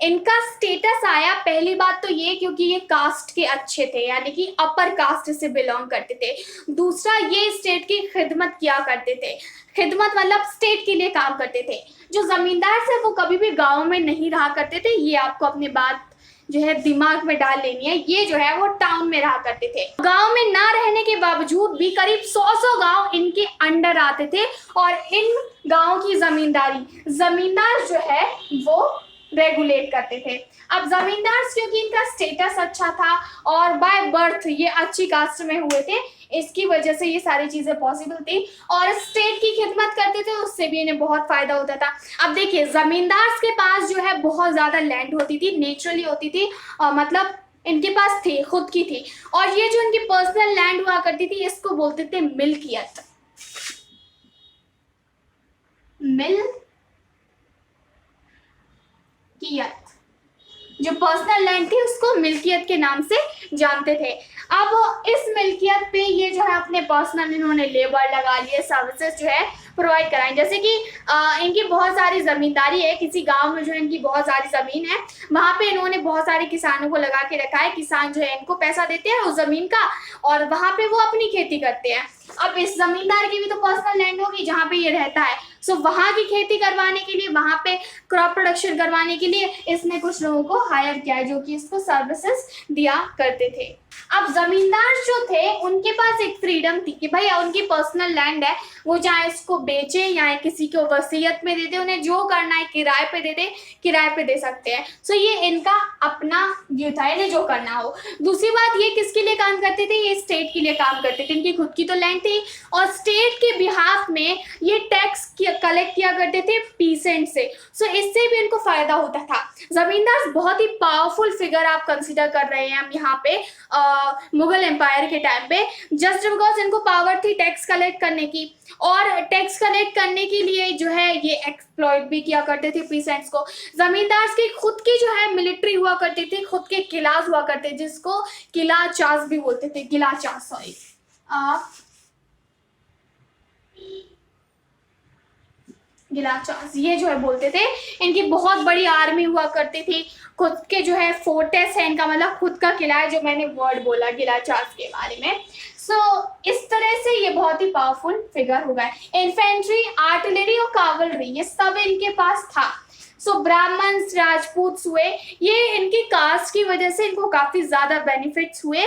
इनका स्टेटस आया पहली बात तो ये क्योंकि ये कास्ट के अच्छे थे, यानी कि अपर कास्ट से बिलोंग करते थे। दूसरा, ये स्टेट की खिदमत किया करते थे। खिदमत मतलब स्टेट के लिए काम करते थे। जो जमींदार थे वो कभी भी गाँव में नहीं रहा करते थे, ये आपको अपनी बात जो है दिमाग में डाल लेनी है। ये जो है वो टाउन में रहा करते थे। गांव में ना रहने के बावजूद भी करीब 100 गांव इनके अंडर आते थे और इन गांव की जमींदार जो है वो रेगुलेट करते थे। अब जमींदार क्योंकि इनका स्टेटस अच्छा था और बाय बर्थ ये अच्छी कास्ट में हुए थे, इसकी वजह से ये सारी चीजें पॉसिबल थी और स्टेट की खिदमत करते थे, उससे भी इन्हें बहुत फायदा होता था। अब देखिए जमींदार के पास जो है बहुत ज्यादा लैंड होती थी, नेचुरली होती थी, मतलब इनके पास थी, खुद की थी। और ये जो इनकी पर्सनल लैंड हुआ करती थी इसको बोलते थे मिल्कियत। मिल्कियत जो पर्सनल लैंड थी उसको मिल्कियत के नाम से जानते थे। अब इस मिल्कियत पे ये जो है अपने पर्सनल इन्होंने लेबर लगा लिए, सर्विसेज जो है प्रोवाइड कराएं। जैसे कि इनकी बहुत सारी जमींदारी है, किसी गांव में जो है इनकी बहुत सारी जमीन है, वहां पे इन्होंने बहुत सारे किसानों को लगा के रखा है। किसान जो है इनको पैसा देते हैं उस जमीन का और वहां पे वो अपनी खेती करते हैं। अब इस जमींदार की भी तो पर्सनल लैंड होगी जहाँ पे ये रहता है, सो वहां की खेती करवाने के लिए, वहां पे क्रॉप प्रोडक्शन करवाने के लिए इसने कुछ लोगों को हायर किया है जो कि इसको सर्विसेज दिया करते थे। अब जमींदार जो थे उनके पास एक फ्रीडम थी कि भाई उनकी पर्सनल लैंड है, वो चाहे इसको बेचे या किसी को वसीयत में दे दे, उन्हें जो करना है किराए पे दे दे, किराए पे दे सकते हैं। सो ये इनका अपना व्यू था, इन्हें जो करना हो। दूसरी बात, ये किसके लिए काम करते थे? ये स्टेट के लिए काम करते थे। इनकी खुद की तो लैंड थी और स्टेट के बिहाफ में ये टैक्स कलेक्ट किया करते थे पीसेंट से। सो इससे भी इनको फायदा होता था। जमींदार बहुत ही पावरफुल फिगर आप कंसिडर कर रहे हैं हम यहाँ पे मुगल एम्पायर के टाइम पे, जस्ट बिकॉज इनको पावर थी टैक्स कलेक्ट करने की, और टैक्स कलेक्ट करने के लिए जो है ये एक्सप्लॉइट भी किया करते थे पीसेंट्स को। जमींदार की खुद की जो है मिलिट्री हुआ करती थी, खुद के किलास हुआ करते, जिसको किला चास भी बोलते थे, किला चास, सॉरी गिलाचास, ये जो है बोलते थे। इनकी बहुत बड़ी आर्मी हुआ करती थी, खुद के जो है फोर्टेस है इनका, मतलब खुद का किला है, जो मैंने वर्ड बोला गिलाचास के बारे में। सो इस तरह से ये बहुत ही पावरफुल फिगर हो गए। इन्फेंट्री, आर्टिलरी और कावलरी ये सब इनके पास था। सो ब्राह्मण्स, राजपूत हुए, ये इनकी कास्ट की वजह से इनको काफी ज्यादा बेनिफिट्स हुए।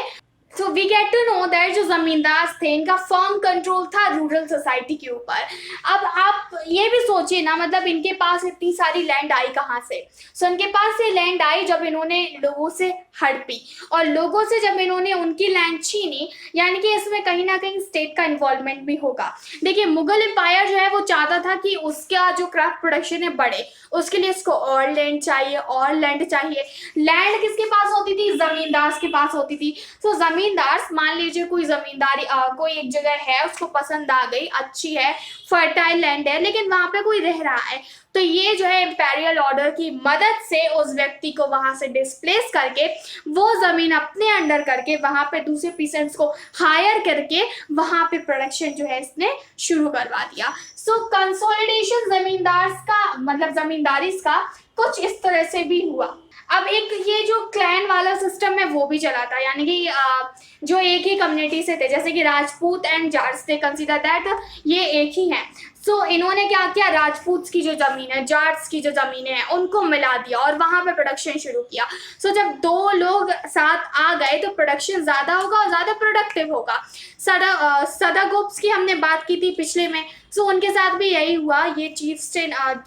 So we get to know that जो जमींदार थे इनका फर्म कंट्रोल था रूरल सोसाइटी के ऊपर। अब आप ये भी सोचिए ना, मतलब इनके पास इतनी सारी लैंड आई कहाँ से? सो इनके पास ये लैंड आई जब इन्होंने लोगों से हड़पी, और लोगों से जब इन्होंने उनकी लैंड छीनी, यानी कि इसमें कहीं ना कहीं स्टेट का इन्वॉल्वमेंट भी होगा। देखिए मुगल एम्पायर जो है वो चाहता था कि उसका जो क्राफ्ट प्रोडक्शन है बढ़े, उसके लिए इसको और लैंड चाहिए, और लैंड चाहिए। लैंड किसके पास होती थी? जमींदार के पास होती थी। सो जमींदार, मान लीजिए कोई जमींदारी कोई एक जगह है, उसको पसंद आ गई, अच्छी है, फर्टाइल लैंड है, लेकिन वहां पे कोई रह रहा है, तो ये जो है इंपेरियल ऑर्डर की मदद से उस व्यक्ति को वहां से डिस्प्लेस करके वो जमीन अपने अंडर करके वहां पे दूसरे पीसेंट्स को हायर करके वहां पे प्रोडक्शन जो है इसने शुरू करवा दिया। सो कंसोलिडेशन जमींदार का, मतलब जमींदारी का कुछ इस तरह से भी हुआ। अब एक ये जो क्लैन वाला सिस्टम है वो भी चला था, यानी कि जो एक ही कम्युनिटी से थे, जैसे कि राजपूत एंड जाट्स थे, कंसीडर दैट ये एक ही हैं। सो इन्होंने क्या किया, राजपूत की जो जमीन है, जाट्स की जो जमीनें हैं, उनको मिला दिया और वहां पे प्रोडक्शन शुरू किया। सो जब दो लोग साथ आ गए तो प्रोडक्शन ज्यादा होगा और ज्यादा प्रोडक्टिव होगा। सदागुप्त की हमने बात की थी पिछले में, सो उनके साथ भी यही हुआ। ये चीफ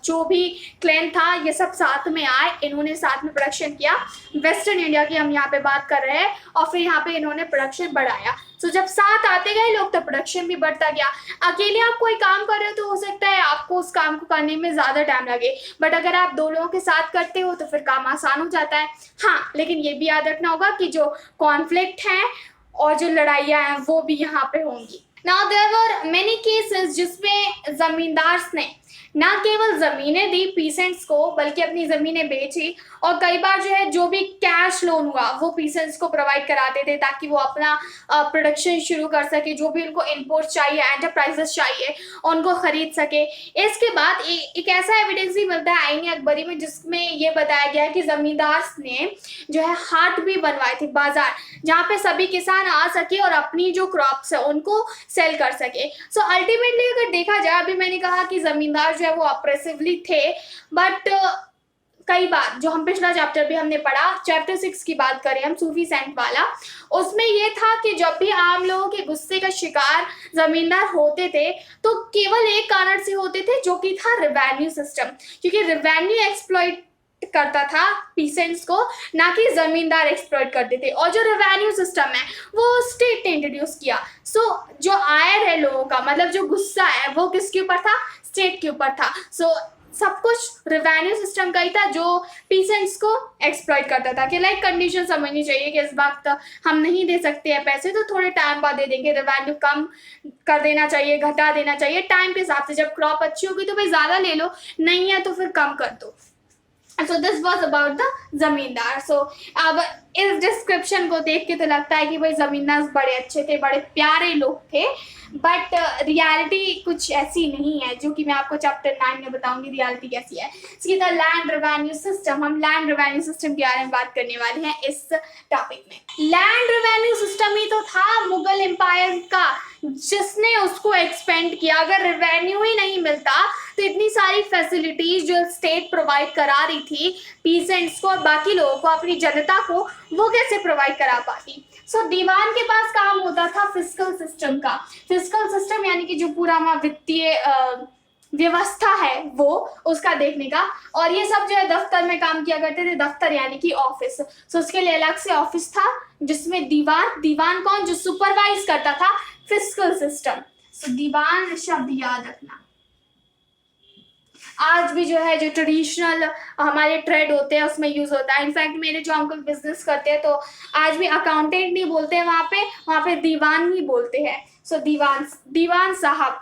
जो भी क्लैन था ये सब साथ में आए, इन्होंने साथ में प्रोडक्शन किया। वेस्टर्न इंडिया की हम यहाँ पे बात कर रहे हैं, और फिर यहाँ पे इन्होंने प्रोडक्शन बढ़ाया। सो जब साथ आते गए लोग तो प्रोडक्शन भी बढ़ता गया। अकेले आप कोई काम कर रहे हो तो हो सकता है आपको उस काम को करने में ज्यादा टाइम लगे, बट अगर आप दो लोगों के साथ करते हो तो फिर काम आसान हो जाता है। हाँ, लेकिन ये भी याद रखना होगा कि जो कॉन्फ्लिक्ट है और जो लड़ाइयाँ हैं वो भी यहाँ पे होंगी। Now there were many cases जिसमें जमींदार ने ना केवल जमीनें दी पीसेंट्स को, बल्कि अपनी जमीनें बेची, और कई बार जो है जो भी कैश लोन हुआ वो पीसेंट्स को प्रोवाइड कराते थे ताकि वो अपना प्रोडक्शन शुरू कर सके, जो भी उनको इनपुट चाहिए, एंटरप्राइजेस चाहिए, उनको खरीद सके। इसके बाद एक ऐसा एविडेंस भी मिलता है आईन अकबरी में जिसमें ये बताया गया है कि जमींदार ने जो है हाट भी बनवाए थे, बाजार, जहाँ पे सभी किसान आ सके और अपनी जो क्रॉप्स है उनको सेल कर सके। सो अल्टीमेटली अगर देखा जाए, अभी मैंने कहा कि जमींदार जो है वो अप्रेसिवली थे, बट कई बार जो हम पिछला चैप्टर भी हमने पढ़ा, चैप्टर 6 की बात करें हम, सूफी सेंट वाला, उसमें ये था कि जब भी आम लोगों के गुस्से का शिकार जमींदार होते थे तो केवल एक कारण से होते थे, जो कि था रेवेन्यू सिस्टम, क्योंकि रेवेन्यू एक्सप्लॉइट करता था पीसेंट्स को, ना कि जमींदार एक्सप्लॉइट करते थे। और जो रेवेन्यू सिस्टम है वो स्टेट ने इंट्रोड्यूस किया। सो जो आयर है लोगों का, मतलब जो गुस्सा है वो किसके ऊपर था? स्टेट के ऊपर था। सो सब कुछ रेवेन्यू सिस्टम का ही था जो पीसेंट्स को एक्सप्लॉइट करता था कि लाइक कंडीशन समझनी चाहिए कि इस वक्त हम नहीं दे सकते हैं पैसे, तो थोड़े टाइम बाद दे देंगे, रेवेन्यू कम कर देना चाहिए, घटा देना चाहिए टाइम के हिसाब से। जब क्रॉप अच्छी होगी तो भाई ज़्यादा ले लो, नहीं है तो फिर कम कर दो। So this was about the जमींदार. सो अब इस डिस्क्रिप्शन को देख के तो लगता है कि भाई जमींदार बड़े अच्छे थे, बड़े प्यारे लोग थे, बट रियलिटी कुछ ऐसी नहीं है, जो कि मैं आपको चैप्टर 9 में बताऊंगी रियलिटी कैसी है. सीधा लैंड रेवेन्यू सिस्टम, हम लैंड रेवेन्यू सिस्टम के बारे में बात करने वाले हैं इस टॉपिक में. लैंड रेवेन्यू सिस्टम ही तो था मुगल एम्पायर का, जिसने उसको एक्सपेंड किया. अगर रेवेन्यू ही नहीं मिलता तो इतनी सारी फैसिलिटीज जो स्टेट प्रोवाइड करा रही थी पीसेंट्स को और बाकी लोगों को, अपनी जनता को, वो कैसे प्रोवाइड करा पाती. सो दीवान के पास काम होता था फिस्कल सिस्टम का. फिस्कल सिस्टम यानी कि जो पूरा वित्तीय व्यवस्था है वो उसका देखने का. और ये सब जो है दफ्तर में काम किया करते थे. दफ्तर यानी कि ऑफिस. सो उसके लिए अलग से ऑफिस था जिसमें दीवान कौन, जो सुपरवाइज करता था फिस्कल सिस्टम. सो दीवान शब्द याद रखना. आज भी जो है जो ट्रेडिशनल हमारे ट्रेड होते हैं उसमें यूज होता है. इनफैक्ट मेरे जो अंकल बिजनेस करते हैं तो आज भी अकाउंटेंट नहीं बोलते हैं, वहाँ पे दीवान ही बोलते हैं. सो दीवान साहब,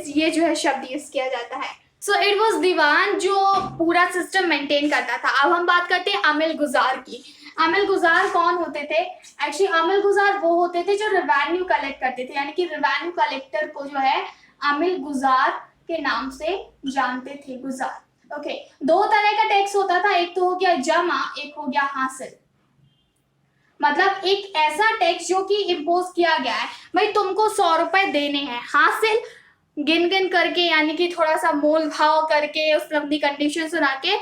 ये जो है शब्द यूज किया जाता है. सो इट वॉज दीवान जो पूरा सिस्टम मेंटेन करता था. अब हम बात करते हैं अमिल गुजार की. अमिल गुजार कौन होते थे? एक्चुअली अमिल गुजार वो होते थे जो रेवेन्यू कलेक्ट करते थे, यानी कि रेवेन्यू कलेक्टर को जो है अमिल गुजार के नाम से जानते थे. गुजार. ओके. दो तरह का टैक्स होता था, एक तो हो गया जमा, एक हो गया हासिल. मतलब एक ऐसा टैक्स जो कि इम्पोज किया गया है, भाई तुमको 100 रुपए देने हैं. हासिल गिन करके, यानी कि थोड़ा सा मोल भाव करके, उसने अपनी कंडीशन सुना के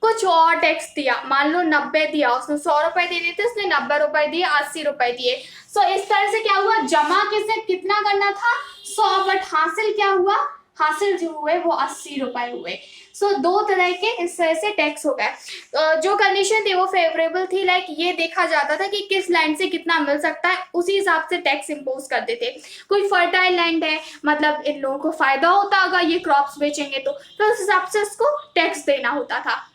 कुछ और टैक्स दिया. मान लो 90 दिया, उसने 100 रुपए देने थे, उसने 90 रुपए दिए, 80 रुपए दिए. सो इस तरह से क्या हुआ, जमा किसे कितना करना था 100, बट हासिल क्या हुआ, हासिल जो हुए वो 80 रुपए हुए. सो दो तरह के इस तरह से टैक्स हो गए. जो कंडीशन थी वो फेवरेबल थी. लाइक ये देखा जाता था कि किस लैंड से कितना मिल सकता है, उसी हिसाब से टैक्स इम्पोज करते थे. कोई फर्टाइल लैंड है, मतलब इन लोगों को फायदा होता होगा ये क्रॉप्स बेचेंगे तो उस हिसाब से उसको टैक्स देना होता था.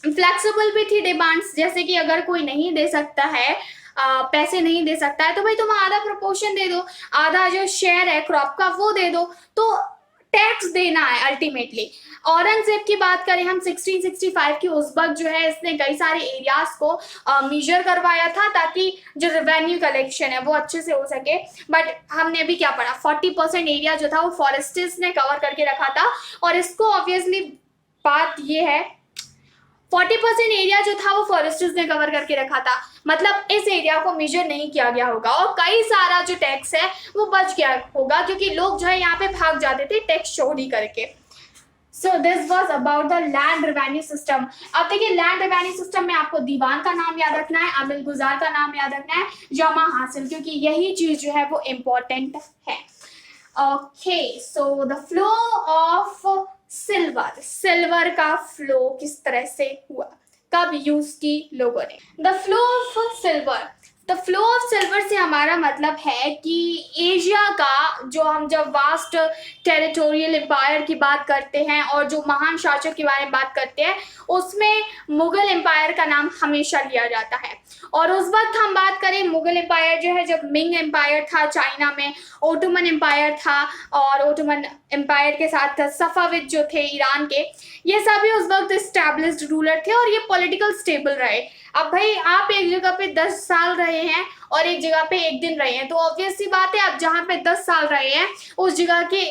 फ्लेक्सिबल भी थी डिमांड्स, जैसे कि अगर कोई नहीं दे सकता है, पैसे नहीं दे सकता है, तो भाई तुम आधा प्रोपोर्शन दे दो, आधा जो शेयर है क्रॉप का वो दे दो. तो टैक्स देना है अल्टीमेटली. औरंगजेब की बात करें हम 1665 की, उस वक्त जो है इसने कई सारे एरियाज को मेजर करवाया था ताकि जो रेवेन्यू कलेक्शन है वो अच्छे से हो सके. बट हमने अभी क्या पढ़ा, 40% एरिया जो था वो फॉरेस्ट्स ने कवर करके रखा था. और इसको ऑब्वियसली बात ये है 40% एरिया जो था वो फॉरेस्ट्स ने कवर करके रखा था, मतलब इस एरिया को मेजर नहीं किया गया होगा और कई सारा जो टैक्स है वो बच गया होगा, क्योंकि लोग जो है यहाँ पे भाग जाते थे टैक्स चोरी करके. So this was about the land revenue system. अब देखिए लैंड रेवेन्यू सिस्टम में आपको दीवान का नाम याद रखना है, अमिल गुजार का नाम याद रखना है, जमा हासिल, क्योंकि यही चीज जो है वो इम्पोर्टेंट है. Okay. So the flow of silver का फ्लो किस तरह से हुआ, कब यूज की लोगों ने. द फ्लो ऑफ सिल्वर से हमारा मतलब है कि एशिया का जो हम जब वास्ट टेरिटोरियल एम्पायर की बात करते हैं और जो महान शासक के बारे में बात करते हैं उसमें मुगल एम्पायर का नाम हमेशा लिया जाता है. और उस वक्त हम बात करें मुगल एम्पायर जो है, जब मिंग एम्पायर था चाइना में, ओटोमन एम्पायर था और ओटोमन एम्पायर के साथ सफाविद जो थे ईरान के, ये सभी उस वक्त एस्टैब्लिश्ड रूलर थे और ये पॉलिटिकल स्टेबल रहे. अब भाई आप एक जगह पे 10 साल रहे हैं और एक जगह पे एक दिन रहे हैं, तो ऑब्वियस सी बात है आप जहाँ पे 10 साल रहे हैं उस जगह के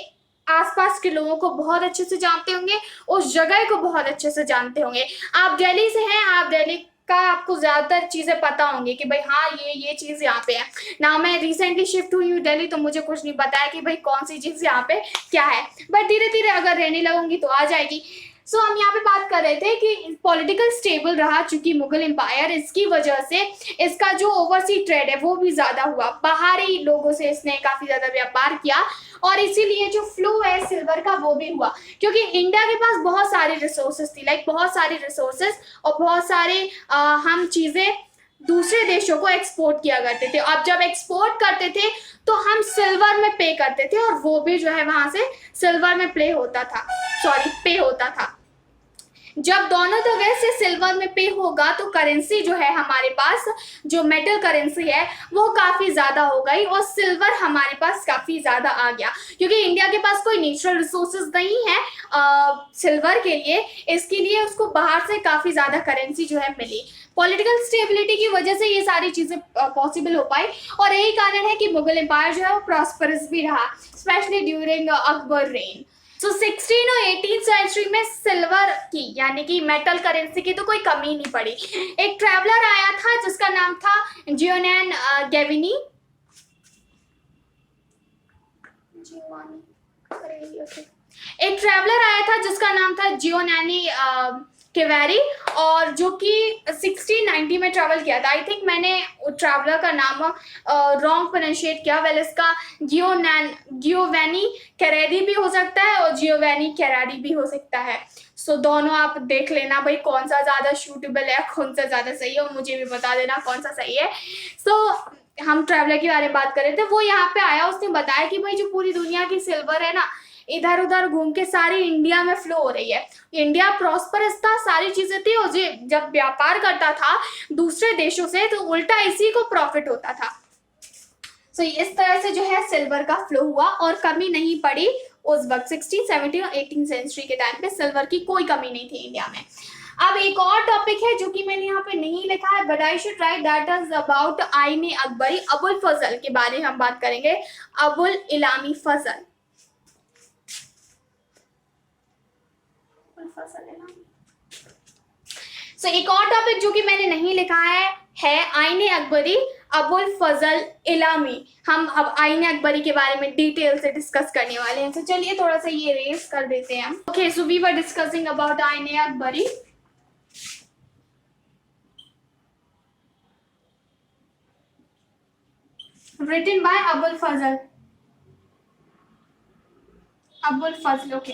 आसपास के लोगों को बहुत अच्छे से जानते होंगे, उस जगह को बहुत अच्छे से जानते होंगे. आप दिल्ली से हैं, आप दिल्ली का आपको ज्यादातर चीजें पता होंगी कि भाई हाँ ये चीज यहाँ पे है ना. मैं रिसेंटली शिफ्ट हुई हूँ दिल्ली, तो मुझे कुछ नहीं पता है कि भाई कौन सी चीज यहाँ पे क्या है, बट धीरे धीरे अगर रहने लगूंगी तो आ जाएगी. सो हम यहाँ पे बात कर रहे थे कि पॉलिटिकल स्टेबल रहा चूंकि मुगल एम्पायर, इसकी वजह से इसका जो ओवरसी ट्रेड है वो भी ज्यादा हुआ, बाहरी लोगों से इसने काफी ज्यादा व्यापार किया और इसीलिए जो फ्लो है सिल्वर का वो भी हुआ, क्योंकि इंडिया के पास बहुत सारी रिसोर्सेज थी, लाइक बहुत सारी रिसोर्सेज और बहुत सारे हम चीजें दूसरे देशों को एक्सपोर्ट किया करते थे. अब जब एक्सपोर्ट करते थे तो हम सिल्वर में पे करते थे और वो भी जो है वहां से सिल्वर में पे होता था. जब दोनों जगह से सिल्वर में पे होगा तो करेंसी जो है हमारे पास, जो मेटल करेंसी है वो काफ़ी ज़्यादा हो गई और सिल्वर हमारे पास काफ़ी ज़्यादा आ गया, क्योंकि इंडिया के पास कोई नेचुरल रिसोर्सेज नहीं है सिल्वर के लिए, इसके लिए उसको बाहर से काफ़ी ज़्यादा करेंसी जो है मिली। पॉलिटिकल स्टेबिलिटी की वजह से ये सारी चीज़ें पॉसिबल हो पाई और यही कारण है कि मुगल एम्पायर जो है वो प्रॉस्परस भी रहा, स्पेशली ड्यूरिंग अकबर रेन। सो 16 और 18 सेंचुरी में सिल्वर की यानी कि मेटल करेंसी की तो कोई कमी नहीं पड़ी। एक ट्रैवलर आया था जिसका नाम था जियोनैन गैविनी। एक ट्रैवलर आया था जिसका नाम था जियोनैनी केवेरी और जो कि 1690 में ट्रैवल किया था। आई थिंक मैंने ट्रैवलर का नाम रॉन्ग प्रोनाउंशिएट किया। वेल इसका गियोवैनी कैरेरी भी हो सकता है और जियोवैनी कैरारी भी हो सकता है। सो दोनों आप देख लेना भाई कौन सा ज़्यादा सूटेबल है, कौन सा ज़्यादा सही है और मुझे भी बता देना कौन सा सही है। सो हम ट्रैवलर के बारे में बात कर रहे थे, वो यहाँ पे आया, उसने बताया कि भाई जो पूरी दुनिया की सिल्वर है ना इधर उधर घूम के सारी इंडिया में फ्लो हो रही है। इंडिया प्रॉस्परस था, सारी चीजें थी और जब व्यापार करता था दूसरे देशों से तो उल्टा इसी को प्रॉफिट होता था। सो इस तरह से जो है सिल्वर का फ्लो हुआ और कमी नहीं पड़ी उस वक्त। 16, 17 और 18 सेंचुरी के टाइम पे सिल्वर की कोई कमी नहीं थी इंडिया में। अब एक और टॉपिक है जो कि मैंने यहाँ पे नहीं लिखा है but I should right, that is about Ain-i Akbari. Abul फजल के बारे में हम बात करेंगे, अबुल इलामी फजल। सो एक और टॉपिक जो कि मैंने नहीं लिखा है आईने अकबरी अबुल फजल इलामी। हम अब आईने अकबरी के बारे में डिटेल से डिस्कस करने वाले हैं। तो चलिए थोड़ा सा ये रेस कर देते हैं हम। Okay, so we were discussing about Ain-i Akbari. written by Abul Fazl. Abul Fazl, okay.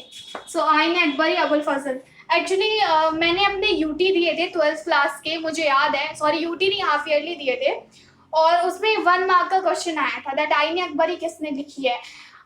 So Ain-i Akbari Abul Fazal. Actually मैंने अपने यूटी दिए थे 12th क्लास के, मुझे याद है, सॉरी यूटी नहीं हाफ ईयरली दिए थे और उसमें 1 मार्क का क्वेश्चन आया था दैट आईने अकबरी किसने लिखी है।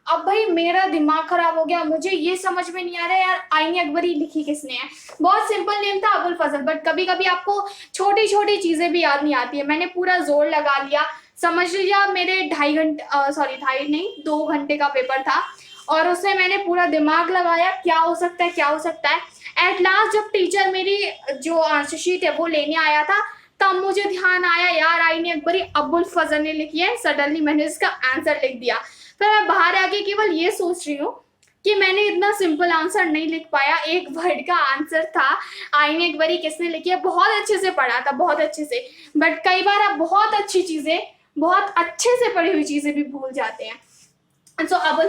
अब भाई मेरा दिमाग खराब हो गया, मुझे ये समझ में नहीं आ रहा यार आईने अकबरी लिखी किसने है। बहुत सिंपल नेम था अबुल फजल, बट कभी कभी आपको छोटी छोटी चीजें भी याद नहीं आती है। मैंने पूरा जोर लगा लिया, समझ लीजिए मेरे 2.5 घंटे, सॉरी 2.5 नहीं 2 घंटे का पेपर था और उसमें मैंने पूरा दिमाग लगाया क्या हो सकता है क्या हो सकता है। एट लास्ट जब टीचर मेरी जो आंसर शीट है वो लेने आया था तब मुझे ध्यान आया यार आईने अकबरी अबुल फजल ने लिखी है। सडनली मैंने इसका आंसर लिख दिया। फिर मैं बाहर आके केवल ये सोच रही हूँ कि मैंने इतना सिंपल आंसर नहीं लिख पाया। एक वर्ड का आंसर था आईने अकबरी किसने लिखी है। बहुत अच्छे से पढ़ा था, बहुत अच्छे से, बट कई बार आप बहुत अच्छी चीजें, बहुत अच्छे से पढ़ी हुई चीजें भी भूल जाते हैं। सो अबुल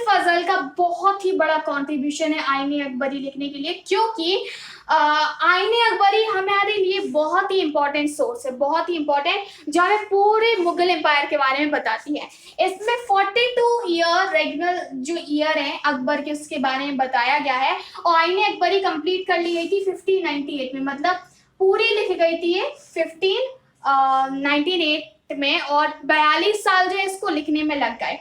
फजल का बहुत ही बड़ा कंट्रीब्यूशन है आईने अकबरी लिखने के लिए, क्योंकि आईने अकबरी हमारे लिए बहुत ही इंपॉर्टेंट सोर्स है, बहुत ही इंपॉर्टेंट, जो हमें पूरे मुगल एम्पायर के बारे में बताती है। इसमें 42 ईयर रेगुलर जो ईयर है अकबर के उसके बारे में बताया गया है और आईने अकबरी कंप्लीट कर ली गई थी 1598 में, मतलब पूरी लिखी गई थी ये 1598 में और 42 साल जो है इसको लिखने में लग गए।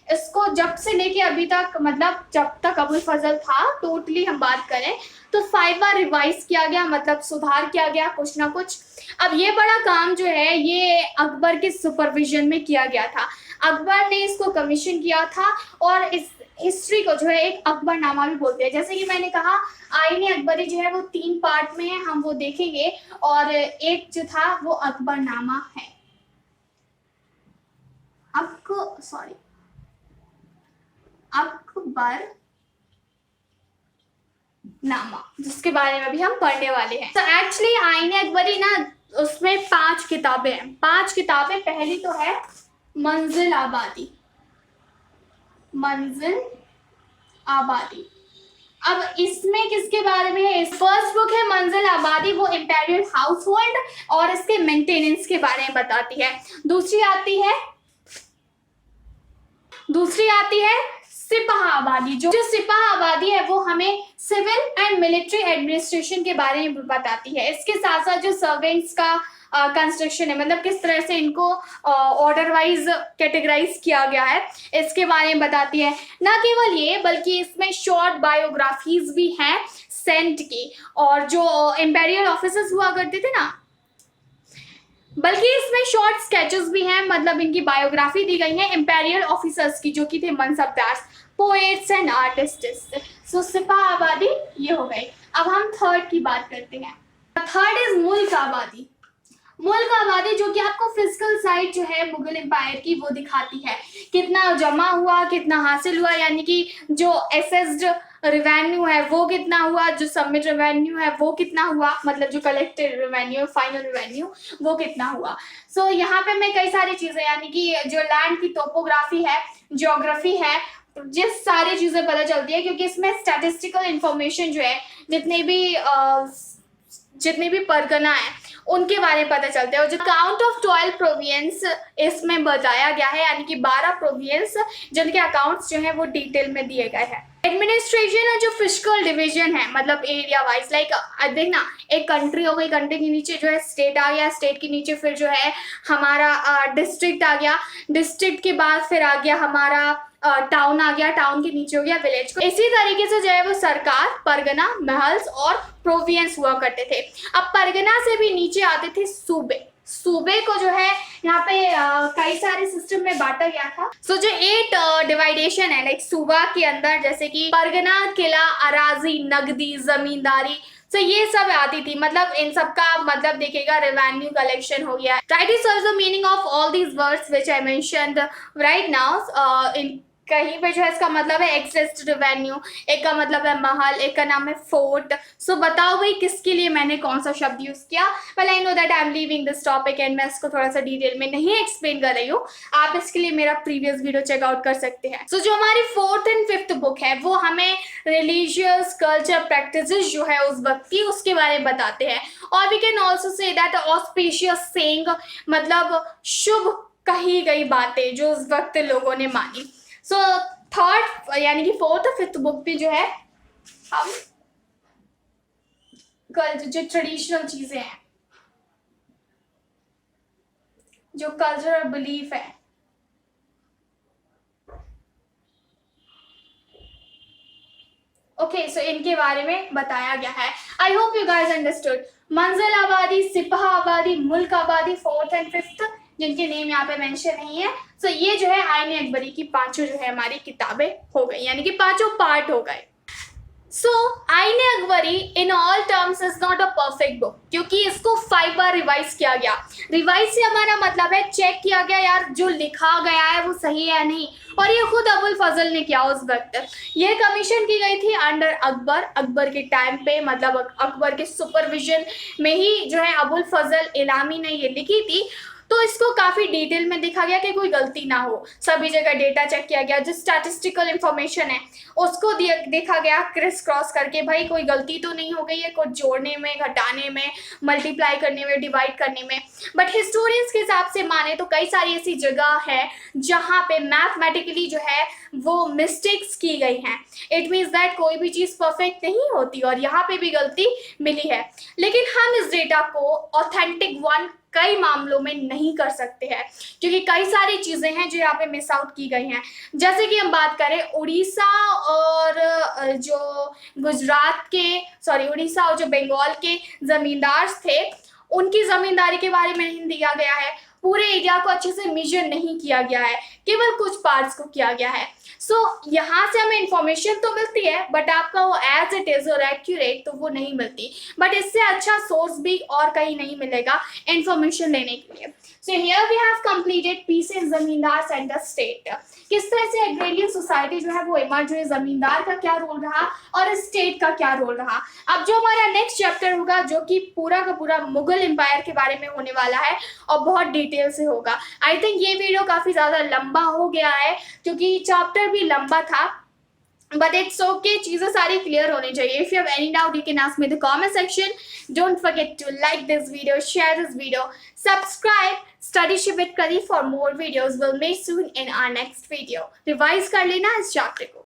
इसको जब से लेके अभी तक, मतलब जब तक अबुल फजल था टोटली हम बात करें तो 5 बार रिवाइज किया गया, मतलब सुधार किया गया कुछ ना कुछ। अब ये बड़ा काम जो है ये अकबर के सुपरविजन में किया गया था। अकबर ने इसको कमीशन किया था और इस हिस्ट्री को जो है एक अकबरनामा भी बोलते हैं। जैसे कि मैंने कहा आईने अकबरी जो है वो 3 पार्ट में है, हम वो देखेंगे और एक जो था वो अकबरनामा है। अकबर नामा, जिसके बारे में भी हम पढ़ने वाले हैं। तो एक्चुअली आईने अकबरी ना उसमें 5 किताबें हैं। 5 किताबें, पहली तो है मंजिल आबादी। अब इसमें किसके बारे में है? फर्स्ट बुक है मंजिल आबादी, वो इंपीरियल हाउस होल्ड और इसके मेंटेनेंस के बारे में बताती है। दूसरी आती है सिपाह आबादी, जो सिपाह आबादी है वो हमें सिविल एंड मिलिट्री एडमिनिस्ट्रेशन के बारे में बताती है। इसके साथ साथ जो सर्वेंट्स का कंस्ट्रक्शन है, मतलब किस तरह से इनको ऑर्डर वाइज कैटेगराइज किया गया है, इसके बारे में बताती है। ना केवल ये बल्कि इसमें शॉर्ट बायोग्राफीज भी हैं सेंट की, और जो इंपेरियल ऑफिसर्स हुआ करते थे ना, बल्कि इसमें शॉर्ट स्केचेस भी हैं, मतलब इनकी बायोग्राफी दी गई है इंपेरियल ऑफिसर्स की, जो कि थे मनसबदार, पोएट्स एंड आर्टिस्ट्स। सो सिपाह आबादी ये हो गई। अब हम थर्ड की बात करते हैं। थर्ड इज मुल्क आबादी। मुल्क आबादी जो कि आपको फिजिकल साइड जो है मुगल एम्पायर की वो दिखाती है, कितना जमा हुआ, कितना हासिल हुआ, यानी कि जो एसेस्ड रेवेन्यू है वो कितना हुआ, जो सबमिट रेवेन्यू है वो कितना हुआ, मतलब जो कलेक्टेड रेवेन्यू, फाइनल रेवेन्यू वो कितना हुआ। सो यहाँ पे मैं कई सारी चीजें, यानी कि जो लैंड की टोपोग्राफी है, ज्योग्राफी है, जिस सारी चीजें पता चलती है, क्योंकि इसमें स्टैटिस्टिकल इंफॉर्मेशन जो है जितने भी परगना है उनके बारे में पता चलता है। और जो अकाउंट ऑफ 12 प्रोविंस इसमें बताया गया है, यानी कि 12 प्रोविंस जिनके अकाउंट्स जो है वो डिटेल में दिए गए हैं। एडमिनिस्ट्रेशन और जो फिजिकल डिवीजन है, मतलब एरिया वाइज, लाइक देखना एक कंट्री हो गई, कंट्री के नीचे जो है स्टेट आ गया, स्टेट के नीचे फिर जो है हमारा डिस्ट्रिक्ट आ गया, डिस्ट्रिक्ट के बाद फिर आ गया हमारा टाउन आ गया, टाउन के नीचे हो गया विलेज। इसी तरीके से जो है वो सरकार, परगना, महल्स और प्रोविंस हुआ करते थे। अब परगना से भी नीचे आते थे सूबे। सूबे को जो है यहाँ पे कई सारे सिस्टम में बांटा गया था। सो जो 8 डिवाइडेशन है, लाइक सूबा के अंदर जैसे कि परगना, किला, अराजी, नगदी, जमींदारी, तो ये सब आती थी। मतलब इन सब का मतलब देखेगा रेवेन्यू कलेक्शन हो गया। Try to search the meaning of all these words which I mentioned right now. इन कहीं पे जो है इसका मतलब है एक्सेस रेवेन्यू, एक का मतलब है महल, एक का नाम है फोर्ट। सो बताओ भाई किसके लिए मैंने कौन सा शब्द यूज किया। Well I know that I am leaving this topic and मैं इसको थोड़ा सा डिटेल में नहीं एक्सप्लेन कर रही हूँ, आप इसके लिए मेरा प्रीवियस वीडियो चेकआउट कर सकते हैं। सो जो हमारी 4th एंड 5th बुक है वो हमें रिलीजियस कल्चर प्रैक्टिसेस जो है उस वक्त की उसके बारे में बताते हैं। और we can also say that auspicious saying, मतलब शुभ कही गई बातें जो उस वक्त लोगों ने मानी। सो थर्ड यानी कि 4th और 5th बुक पे जो है हम जो ट्रेडिशनल चीजें हैं, जो कल्चरल बिलीफ है, ओके, सो इनके बारे में बताया गया है। आई होप यू गाइज अंडरस्टूड। मंजिल आबादी, सिपाह आबादी, मुल्क आबादी, 4th एंड 5th, जिनके नेम यहाँ पे मेंशन नहीं है। सो ये जो है आईने अकबरी की 5 जो है हमारी किताबें हो गई, यानी कि 5 पार्ट हो गए। सो Ain-i Akbari in all terms is not a perfect book, क्योंकि इसको 5 बार रिवाइज किया गया। रिवाइज से हमारा मतलब है चेक किया गया यार जो लिखा गया है वो सही है नहीं, और ये खुद अबुल फजल ने किया उस वक्त। ये कमीशन की गई थी अंडर अकबर, अकबर के टाइम पे, मतलब अकबर के सुपरविजन में ही जो है अबुल फजल इलामी ने ये लिखी थी। तो इसको काफी डिटेल में देखा गया कि कोई गलती ना हो, सभी जगह डेटा चेक किया गया, जो स्टैटिस्टिकल इंफॉर्मेशन है उसको देखा गया क्रिस क्रॉस करके, भाई कोई गलती तो नहीं हो गई है कुछ जोड़ने में, घटाने में, मल्टीप्लाई करने में, डिवाइड करने में। बट हिस्टोरियंस के हिसाब से माने तो कई सारी ऐसी जगह है जहाँ पे मैथमेटिकली जो है वो मिस्टेक्स की गई हैं। इट मीन्स दैट कोई भी चीज परफेक्ट नहीं होती और यहाँ पे भी गलती मिली है, लेकिन हम इस डेटा को ऑथेंटिक वन कई मामलों में नहीं कर सकते हैं, क्योंकि कई सारी चीजें हैं जो यहाँ पे मिस आउट की गई हैं। जैसे कि हम बात करें उड़ीसा और जो गुजरात के, सॉरी उड़ीसा और जो बंगाल के जमींदार थे उनकी जमींदारी के बारे में नहीं दिया गया है। पूरे एरिया को अच्छे से मेजर नहीं किया गया है, केवल कुछ पार्ट्स को किया गया है। सो यहाँ से हमें इंफॉर्मेशन तो मिलती है बट आपका वो एज इट इज और एक्यूरेट तो वो नहीं मिलती। बट इससे अच्छा सोर्स भी और कहीं नहीं मिलेगा इंफॉर्मेशन लेने के लिए। So here we have completed piece in zamindar and the state. किस तरह से एग्रेरियन सोसाइटी जो है वो इमर्ज हुई, जमींदार का क्या रोल रहा और स्टेट का क्या रोल रहा। अब जो हमारा नेक्स्ट चैप्टर होगा जो कि पूरा का पूरा मुगल एम्पायर के बारे में होने वाला है और बहुत डिटेल से होगा। आई थिंक ये वीडियो काफी ज्यादा लंबा हो गया है क्योंकि चैप्टर भी लंबा था, बट इट्स ओके, चीज़ें सारी क्लियर होनी चाहिए. If you have any doubt you can ask me the comment section. Don't forget to like this video, share this video, subscribe Studyship with Kari for more videos. We'll meet soon in our next video. Revise कर लेना इस chapter को.